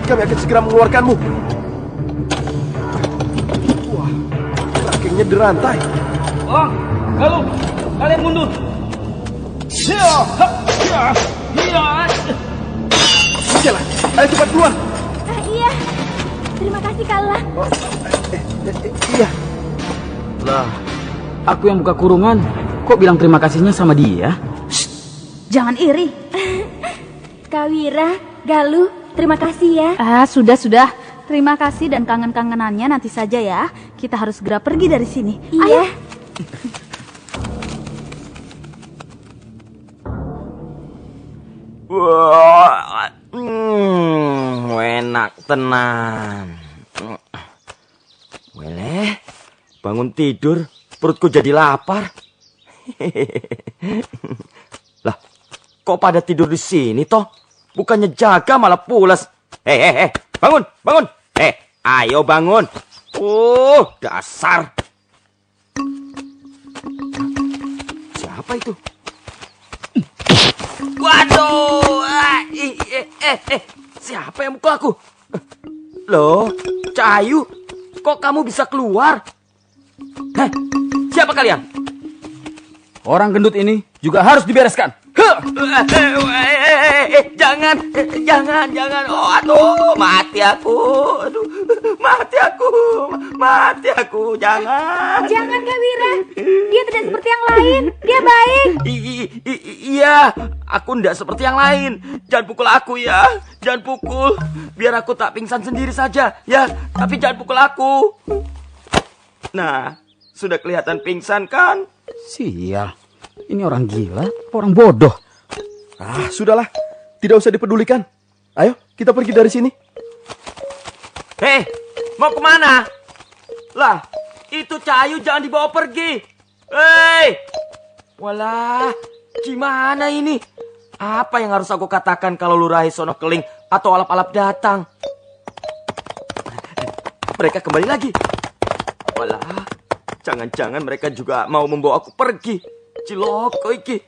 kami akan segera mengeluarkanmu. Wah, kakinya dirantai. Oh, Galuh, kalian mundur. Isela, ayo cepat keluar. Iya, terima kasih Kak Elang. Iya. Lah, aku yang buka kurungan, kok bilang terima kasihnya sama dia? Jangan iri. Kak Wira, Galuh, terima kasih ya. Sudah. Terima kasih dan kangen-kangenannya nanti saja ya. Kita harus segera pergi dari sini. Iya. Ayo. Wah, enak tenan. Weleh, bangun tidur, perutku jadi lapar. Lah, kok pada tidur di sini toh? Bukannya jaga malah pulas. Bangun. Ayo bangun. Dasar. Siapa itu? Waduh. Siapa yang mukul aku? Loh, Cahayu, kok kamu bisa keluar? Siapa kalian? Orang gendut ini juga harus dibereskan. Jangan. Oh, aduh, mati aku. Jangan. Jangan Kak Wira. Dia tidak seperti yang lain. Dia baik. Iya, aku tidak seperti yang lain. Jangan pukul aku ya. Jangan pukul. Biar aku tak pingsan sendiri saja. Ya, tapi jangan pukul aku. Nah, sudah kelihatan pingsan kan? Sial. Ini orang gila, orang bodoh. Sudahlah. Tidak usah dipedulikan. Ayo, kita pergi dari sini. Mau kemana? Lah, itu Cahayu jangan dibawa pergi. Walah, gimana ini? Apa yang harus aku katakan kalau Lurahi Sono Keling atau alap-alap datang? Mereka kembali lagi. Walah, jangan-jangan mereka juga mau membawa aku pergi. Ciloko iki.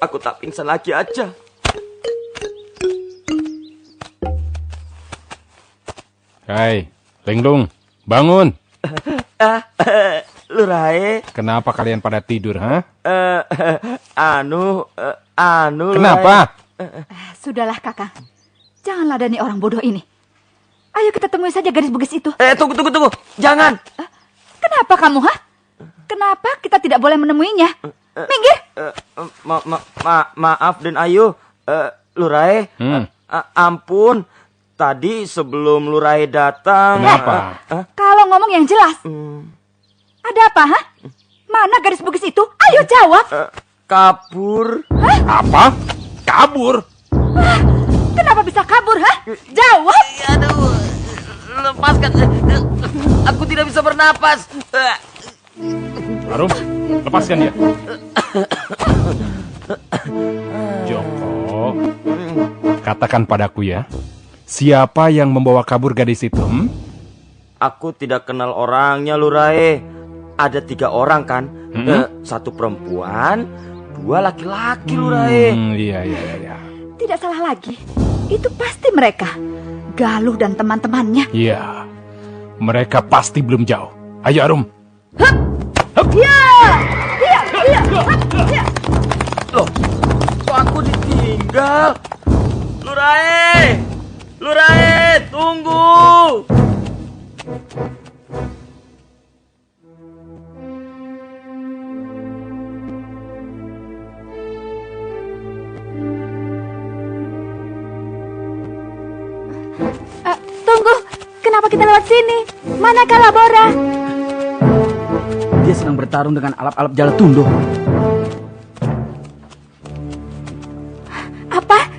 Aku tak pingsan lagi aja. Hai, Linglung, bangun. Lurahi. Kenapa kalian pada tidur, ha? Kenapa? Sudahlah kakak. Jangan ladani orang bodoh ini. Ayo kita temui saja gadis bugis itu. Tunggu. Jangan. Kenapa kamu, ha? Kenapa kita tidak boleh menemuinya? Minggir. Maaf Den Ayu, Lurai. Ampun, tadi sebelum Lurai datang. Kenapa? Kalau ngomong yang jelas. Ada apa, ha? Mana gadis bugis itu? Ayo jawab. Kabur. Apa? Kabur? Kenapa bisa kabur, ha? Jawab. Aduh, lepaskan. Aku tidak bisa bernapas. Arum, lepaskan dia. Joko, katakan padaku ya, siapa yang membawa kabur gadis itu? Aku tidak kenal orangnya, Lurai. Ada 3 orang kan? 1 perempuan, 2 laki-laki, Lurai. Iya. Tidak salah lagi. Itu pasti mereka. Galuh dan teman-temannya. Iya, mereka pasti belum jauh. Ayo Arum. Loh, kok aku ditinggal? Lurai! Lurai, tunggu! Tunggu, kenapa kita lewat sini? Mana Kalabora? Dia sedang bertarung dengan alap-alap Jalatundoh. Apa?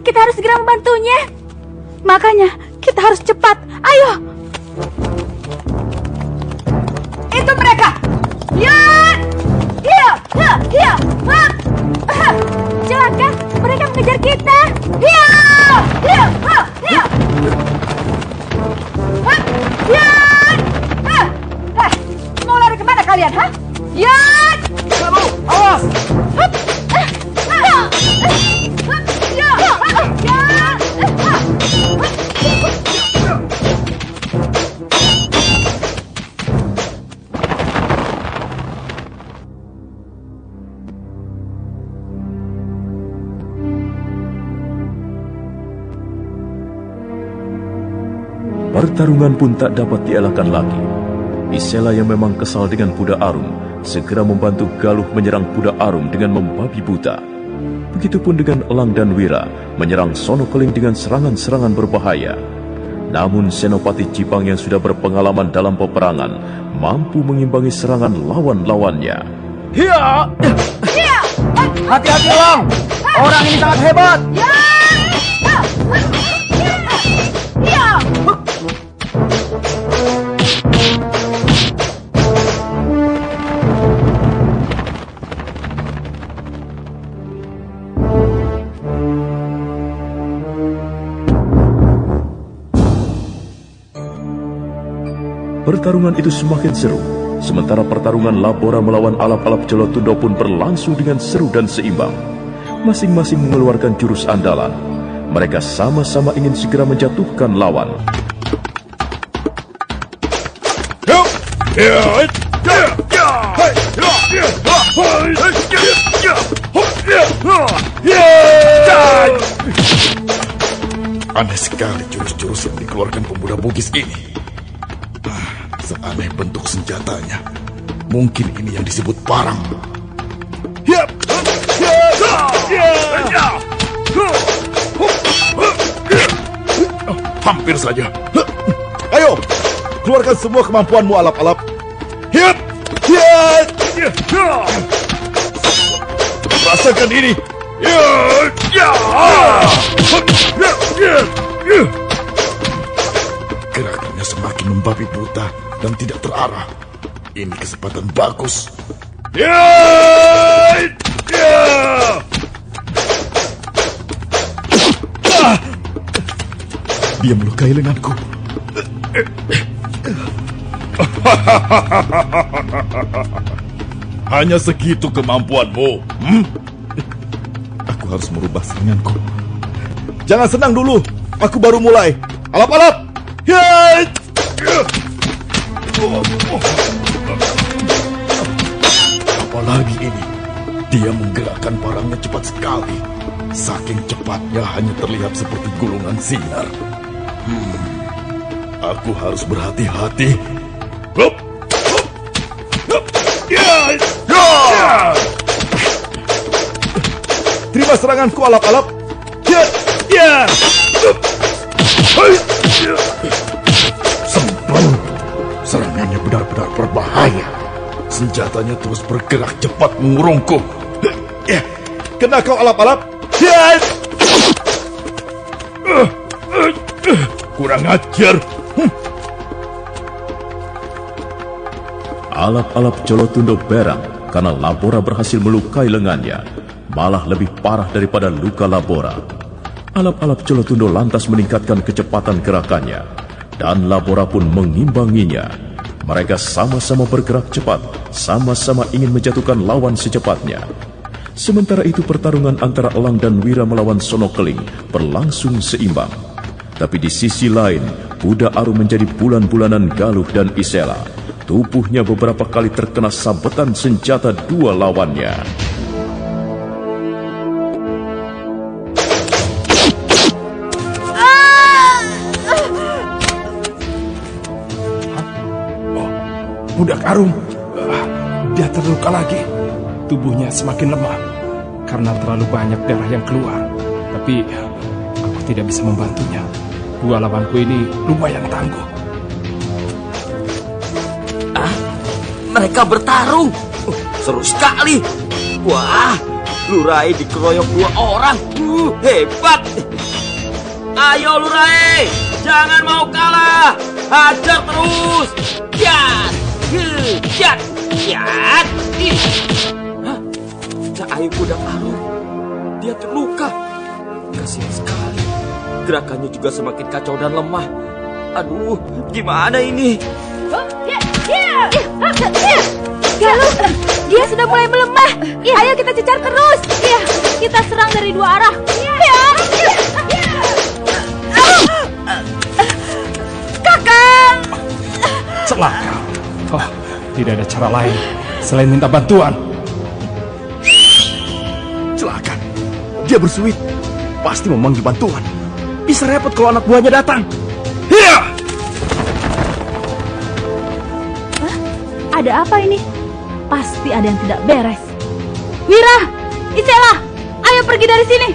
Kita harus segera membantunya. Makanya kita harus cepat. Ayo. Itu mereka. Celaka, mereka mengejar kita. Mau lari kemana kalian, ha? Kamu, awas! Pertarungan pun tak dapat dielakkan lagi. Isela yang memang kesal dengan Budak Arum segera membantu Galuh menyerang Budak Arum dengan membabi buta. Begitupun dengan Elang dan Wira menyerang Sonokeling dengan serangan-serangan berbahaya. Namun Senopati Jipang yang sudah berpengalaman dalam peperangan mampu mengimbangi serangan lawan-lawannya. Hati-hati Elang, orang ini sangat hebat. Pertarungan itu semakin seru, sementara pertarungan Labora melawan alap-alap Jolotundo pun berlangsung dengan seru dan seimbang. Masing-masing mengeluarkan jurus andalan. Mereka sama-sama ingin segera menjatuhkan lawan. Aneh sekali jurus-jurus yang dikeluarkan pemuda Bugis ini. Seaneh bentuk senjatanya. Mungkin ini yang disebut parang. Hampir saja. Ayo, keluarkan semua kemampuanmu alap-alap. Rasakan ini. Gerakannya semakin membabi buta dan tidak terarah. Ini kesempatan bagus. Dia melukai lenganku. Hanya segitu kemampuanmu. Aku harus merubah seranganku. Jangan senang dulu. Aku baru mulai. Alap-alap. Apalagi ini. Dia menggerakkan parangnya cepat sekali. Saking cepatnya hanya terlihat seperti gulungan sinar. Aku harus berhati-hati. Terima seranganku, Alap-Alap. Ya. Semprong. Serangannya benar-benar berbahaya. Senjatanya terus bergerak cepat mengurungku. Ya. Kena kau, Alap-Alap. Ya. Kurang ajar. Alap-alap Jolotundo berang karena Labora berhasil melukai lengannya, malah lebih parah daripada luka Labora. Alap-alap Jolotundo lantas meningkatkan kecepatan gerakannya, dan Labora pun mengimbanginya. Mereka sama-sama bergerak cepat, sama-sama ingin menjatuhkan lawan secepatnya. Sementara itu pertarungan antara Elang dan Wira melawan Sonokeling berlangsung seimbang. Tapi di sisi lain, Buddha Arum menjadi bulan-bulanan Galuh dan Isela. Tubuhnya beberapa kali terkena sabetan senjata dua lawannya. Budak Arum, dia terluka lagi. Tubuhnya semakin lemah karena terlalu banyak darah yang keluar. Tapi aku tidak bisa membantunya. Dua lawanku ini lumayan tangguh. Mereka bertarung. Seru sekali. Wah, Lurai dikeroyok dua orang. Hebat. Ayo Lurai, jangan mau kalah. Hajar terus. Yat. Yat. Yat. Ayo Budak Arum. Dia terluka. Kasihan sekali. Gerakannya juga semakin kacau dan lemah. Aduh, gimana ini? Galuh, dia sudah mulai melemah. Ayo kita cecar terus. Kita serang dari dua arah. Kakang! Celaka. Oh, tidak ada cara lain selain minta bantuan. Celaka. Dia bersuit. Pasti memanggil bantuan. Bisa repot kalau anak buahnya datang. Hiya! Ada apa ini? Pasti ada yang tidak beres. Wira, Isela, ayo pergi dari sini.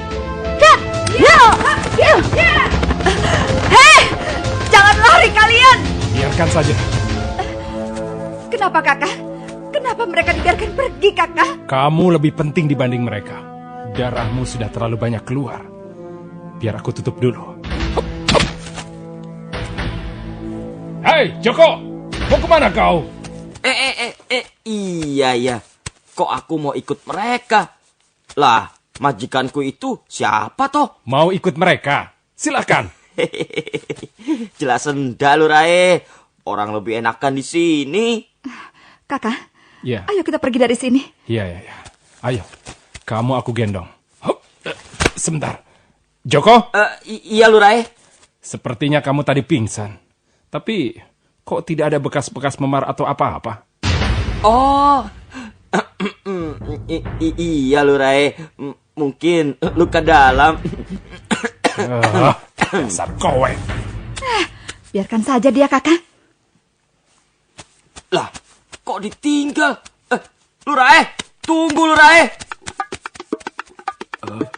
Hei, jangan lari kalian. Biarkan saja. Kenapa kakak? Kenapa mereka dibiarkan pergi kakak? Kamu lebih penting dibanding mereka. Darahmu sudah terlalu banyak keluar. Biar aku tutup dulu. Hei, Joko, mau kemana kau? Iya. Kok aku mau ikut mereka? Lah, majikanku itu siapa toh? Mau ikut mereka? Silakan. Jelas enggak Lurai. Orang lebih enakan di sini. Kakak, Ya. ayo kita pergi dari sini. Iya. Ayo, kamu aku gendong. Sebentar. Joko? Iya Lurai. Sepertinya kamu tadi pingsan. Tapi kok tidak ada bekas-bekas memar atau apa-apa? Oh, iya Lurai. Mungkin luka dalam. Dasar kowe. Biarkan saja dia kakak. Lah, kok ditinggal? Lurai, tunggu Lurai.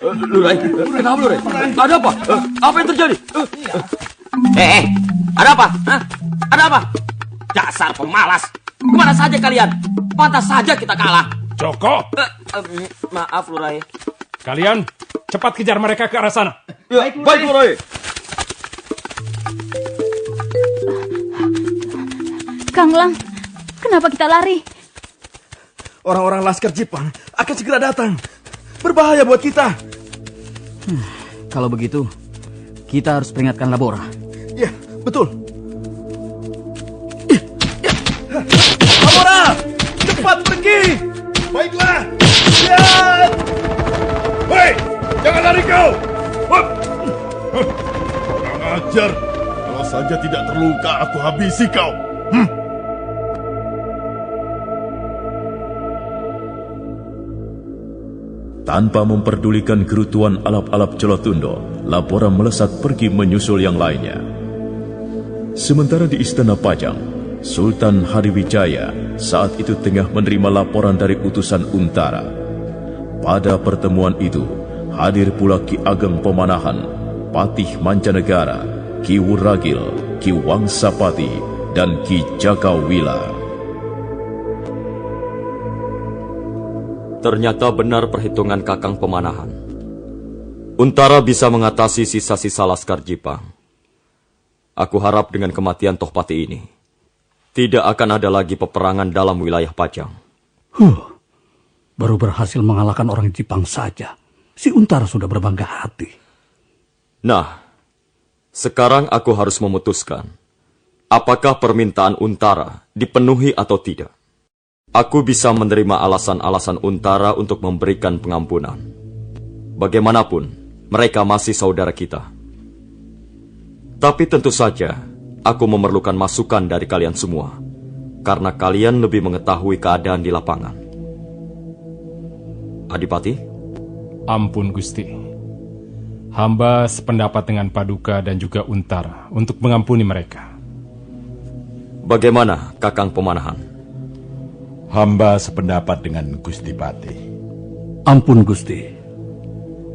Lurai, kenapa Lurai? Ada apa? Apa yang terjadi? Ada apa? Ada apa? Dasar pemalas. Kemana saja kalian? Pantas saja kita kalah. Joko. Maaf Lurai. Kalian cepat kejar mereka ke arah sana. Ya, baik Lurai. Kang Lang, kenapa kita lari? Orang-orang Laskar Jepang akan segera datang. Berbahaya buat kita. Kalau begitu, kita harus peringatkan Labora. Ya, betul. Labora, cepat pergi. Baiklah. Ya. Hei, jangan lari kau. Kurang ajar. Kalau saja tidak terluka, aku habisi kau. Tanpa memperdulikan gerutuan alap-alap Jolotundo, Labora melesat pergi menyusul yang lainnya. Sementara di Istana Pajang, Sultan Hariwijaya saat itu tengah menerima laporan dari utusan Untara. Pada pertemuan itu, hadir pula Ki Ageng Pemanahan, Patih Mancanegara, Ki Wuragil, Ki Wangsapati, dan Ki Jakawila. Ternyata benar perhitungan Kakang Pemanahan. Untara bisa mengatasi sisa-sisa Laskar Jipang. Aku harap dengan kematian Tohpati ini, tidak akan ada lagi peperangan dalam wilayah Pajang. Baru berhasil mengalahkan orang Jipang saja, si Untara sudah berbangga hati. Nah, sekarang aku harus memutuskan, apakah permintaan Untara dipenuhi atau tidak. Aku bisa menerima alasan-alasan Untara untuk memberikan pengampunan. Bagaimanapun, mereka masih saudara kita. Tapi tentu saja, aku memerlukan masukan dari kalian semua, karena kalian lebih mengetahui keadaan di lapangan. Adipati? Ampun Gusti. Hamba sependapat dengan Paduka dan juga Untara untuk mengampuni mereka. Bagaimana Kakang Pemanahan? Hamba sependapat dengan Gusti Pati. Ampun Gusti.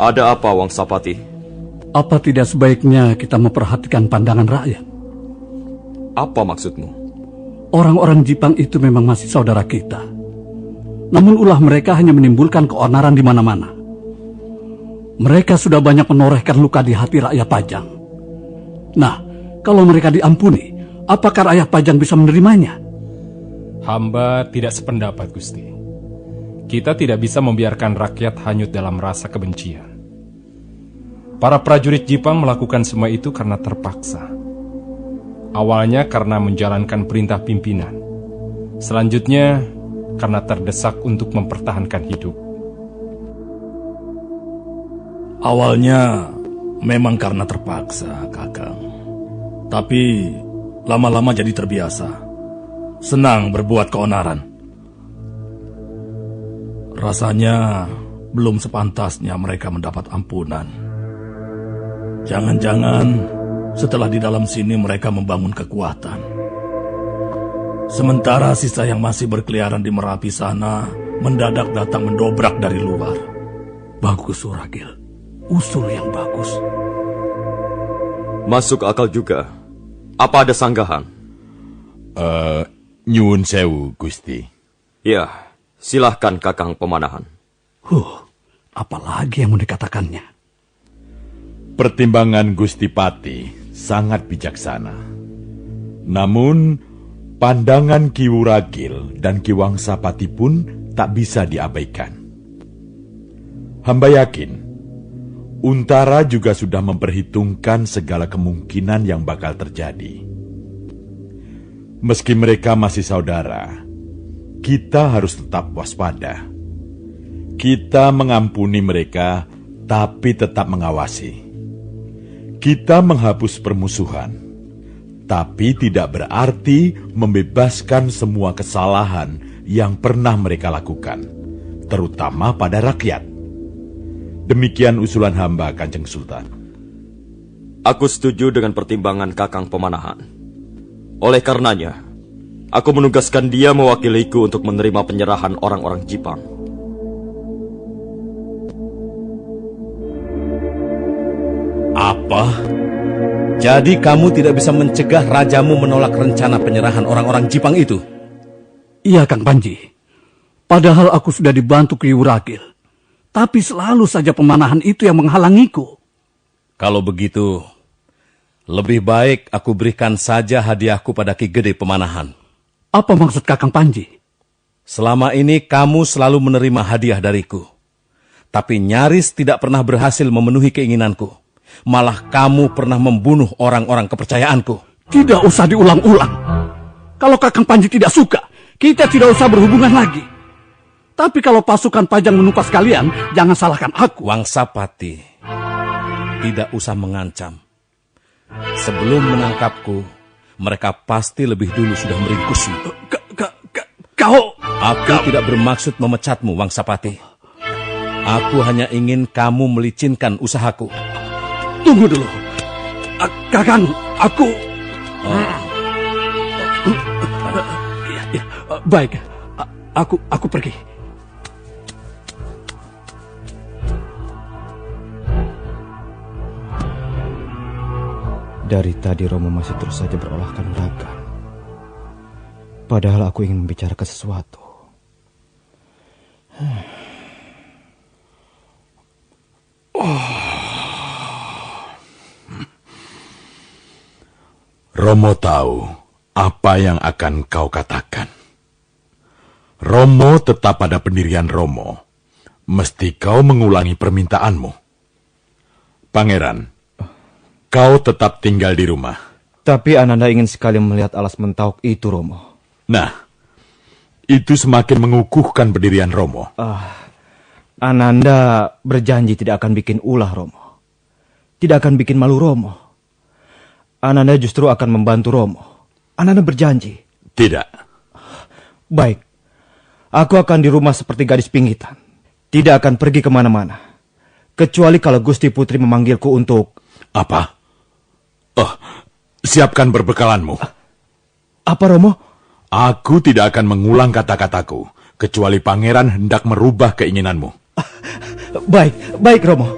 Ada apa Wangsapati? Apa tidak sebaiknya kita memperhatikan pandangan rakyat? Apa maksudmu? Orang-orang Jipang itu memang masih saudara kita. Namun ulah mereka hanya menimbulkan keonaran di mana-mana. Mereka sudah banyak menorehkan luka di hati rakyat Pajang. Nah, kalau mereka diampuni, apakah rakyat Pajang bisa menerimanya? Hamba tidak sependapat, Gusti. Kita tidak bisa membiarkan rakyat hanyut dalam rasa kebencian. Para prajurit Jipang melakukan semua itu karena terpaksa. Awalnya karena menjalankan perintah pimpinan. Selanjutnya, karena terdesak untuk mempertahankan hidup. Awalnya memang karena terpaksa, Kakang. Tapi lama-lama jadi terbiasa. Senang berbuat keonaran. Rasanya belum sepantasnya mereka mendapat ampunan. Jangan-jangan setelah di dalam sini mereka membangun kekuatan. Sementara sisa yang masih berkeliaran di Merapi sana mendadak datang mendobrak dari luar. Bagus, Wuragil. Usul yang bagus. Masuk akal juga. Apa ada sanggahan? Nyuwun sewu, Gusti. Ya, silahkan Kakang Pemanahan. Apalagi yang mau dikatakannya? Pertimbangan Gusti Pati sangat bijaksana. Namun pandangan Ki Wuragil dan Ki Wangsapati pun tak bisa diabaikan. Hamba yakin, Untara juga sudah memperhitungkan segala kemungkinan yang bakal terjadi. Meski mereka masih saudara, kita harus tetap waspada. Kita mengampuni mereka, tapi tetap mengawasi. Kita menghapus permusuhan, tapi tidak berarti membebaskan semua kesalahan yang pernah mereka lakukan, terutama pada rakyat. Demikian usulan hamba, Kanjeng Sultan. Aku setuju dengan pertimbangan Kakang Pemanahan. Oleh karenanya, aku menugaskan dia mewakiliku untuk menerima penyerahan orang-orang Jipang. Apa? Jadi kamu tidak bisa mencegah rajamu menolak rencana penyerahan orang-orang Jipang itu? Iya, Kang Panji. Padahal aku sudah dibantu Ki Wuragil. Tapi selalu saja Pemanahan itu yang menghalangiku. Kalau begitu, lebih baik aku berikan saja hadiahku pada Ki Gede Pemanahan. Apa maksud Kakang Panji? Selama ini kamu selalu menerima hadiah dariku. Tapi nyaris tidak pernah berhasil memenuhi keinginanku. Malah kamu pernah membunuh orang-orang kepercayaanku. Tidak usah diulang-ulang. Kalau Kakang Panji tidak suka, kita tidak usah berhubungan lagi. Tapi kalau pasukan Pajang menumpas kalian, jangan salahkan aku. Wangsapati, tidak usah mengancam. Sebelum menangkapku, mereka pasti lebih dulu sudah meringkusmu. Kau... Aku tidak bermaksud memecatmu, Wangsapati. Aku hanya ingin kamu melicinkan usahaku. Tunggu dulu. Kakang, aku... Baik, aku pergi. Dari tadi Romo masih terus saja berolah kanuragan. Padahal aku ingin membicarakan sesuatu. Romo tahu apa yang akan kau katakan. Romo tetap pada pendirian Romo. Mesti kau mengulangi permintaanmu. Pangeran, kau tetap tinggal di rumah. Tapi Ananda ingin sekali melihat alas Mentauk itu, Romo. Nah, itu semakin mengukuhkan pendirian Romo. Ananda berjanji tidak akan bikin ulah Romo. Tidak akan bikin malu Romo. Ananda justru akan membantu Romo. Ananda berjanji. Tidak. Baik. Aku akan di rumah seperti gadis pinggitan. Tidak akan pergi kemana-mana. Kecuali kalau Gusti Putri memanggilku untuk... Apa? Siapkan perbekalanmu. Apa, Romo? Aku tidak akan mengulang kata-kataku, kecuali pangeran hendak merubah keinginanmu. Baik, Romo.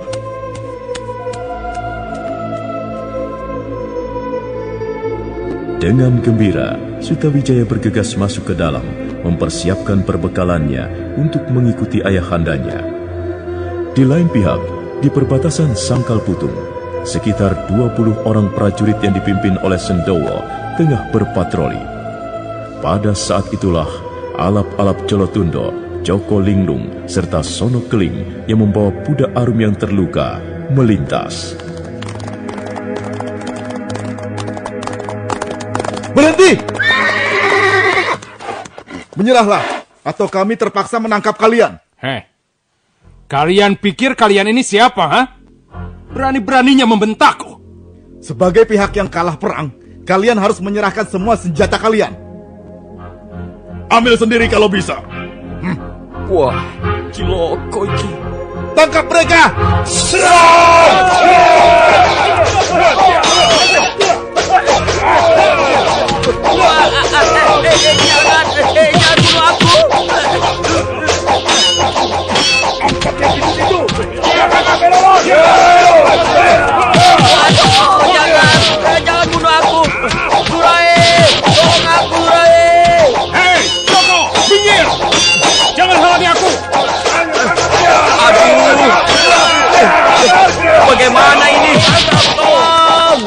Dengan gembira, Sutawijaya bergegas masuk ke dalam, mempersiapkan perbekalannya untuk mengikuti ayahandanya. Di lain pihak, di perbatasan Sangkal Putung, sekitar 20 orang prajurit yang dipimpin oleh Sendowo tengah berpatroli. Pada saat itulah, alap-alap Jolotundo, Joko Linglung, serta Sono Keling yang membawa Budak Arum yang terluka melintas. Berhenti! Menyerahlah, atau kami terpaksa menangkap kalian. Kalian pikir kalian ini siapa, ha? Berani-beraninya membentakku. Sebagai pihak yang kalah perang, kalian harus menyerahkan semua senjata kalian. Ambil sendiri kalau bisa. Wah, ciloko iki. Tangkap mereka! Jangan bunuh aku. Jangan bunuh aku. Surai, tolong aku, Surai. Hei, Joko, minggir. Jangan halangi aku. Aduh. Bagaimana ini? Tolong.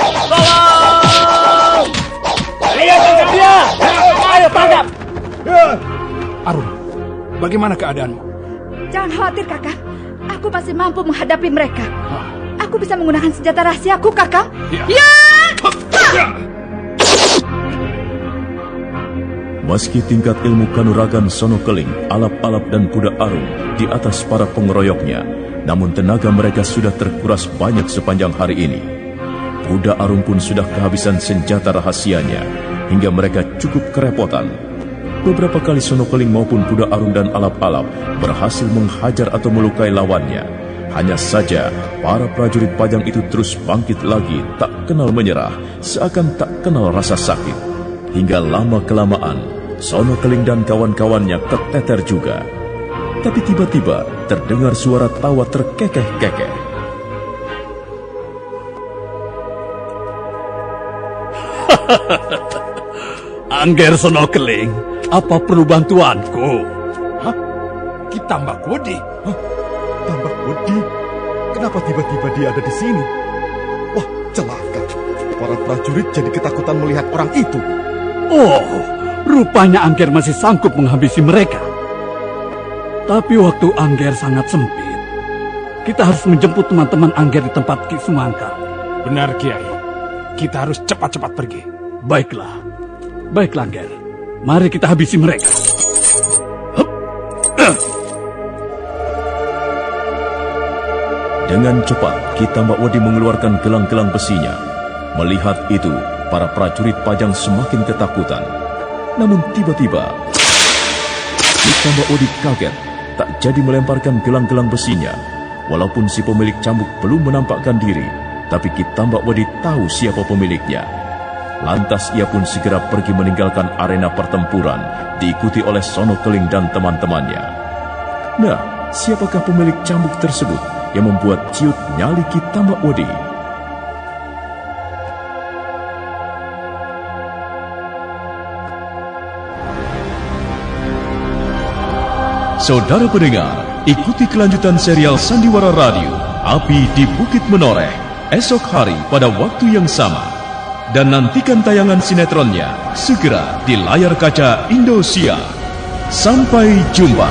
Ayo tangkap dia. Ayo tangkap. Arum, bagaimana keadaanmu? Jangan khawatir, Kakang. Aku masih mampu menghadapi mereka. Aku bisa menggunakan senjata rahasiaku, Kakang. Ya! Meski tingkat ilmu kanuragan Sono Keling, alap-alap dan Budak Arum di atas para pengeroyoknya, namun tenaga mereka sudah terkuras banyak sepanjang hari ini. Budak Arum pun sudah kehabisan senjata rahasianya, hingga mereka cukup kerepotan. Beberapa kali Sono Keling maupun Budak Arum dan alap-alap berhasil menghajar atau melukai lawannya. Hanya saja, para prajurit Pajang itu terus bangkit lagi, tak kenal menyerah, seakan tak kenal rasa sakit. Hingga lama-kelamaan, Sono Keling dan kawan-kawannya keteter juga. Tapi tiba-tiba terdengar suara tawa terkekeh-kekeh. Angger Sono Keling, apa perlu bantuanku? Tambak Wedi? Tambak Wedi? Kenapa tiba-tiba dia ada di sini? Wah, celaka. Para prajurit jadi ketakutan melihat orang itu. Oh, rupanya Angger masih sanggup menghabisi mereka. Tapi waktu Angger sangat sempit. Kita harus menjemput teman-teman Angger di tempat Ki Sumangkar. Benar, Kiai. Kita harus cepat-cepat pergi. Baiklah. Baiklah, Angger. Mari kita habisi mereka. Dengan cepat, Ki Tambak Wedi mengeluarkan gelang-gelang besinya. Melihat itu, para prajurit Pajang semakin ketakutan. Namun tiba-tiba, Ki Tambak Wedi kaget, tak jadi melemparkan gelang-gelang besinya. Walaupun si pemilik cambuk belum menampakkan diri, tapi Ki Tambak Wedi tahu siapa pemiliknya. Lantas ia pun segera pergi meninggalkan arena pertempuran, diikuti oleh Sono Keling dan teman-temannya. Nah, siapakah pemilik cambuk tersebut yang membuat ciut nyali Ki Tambak Wedi? Saudara pendengar, ikuti kelanjutan serial Sandiwara Radio Api di Bukit Menoreh esok hari pada waktu yang sama. Dan nantikan tayangan sinetronnya segera di layar kaca Indosiar. Sampai jumpa.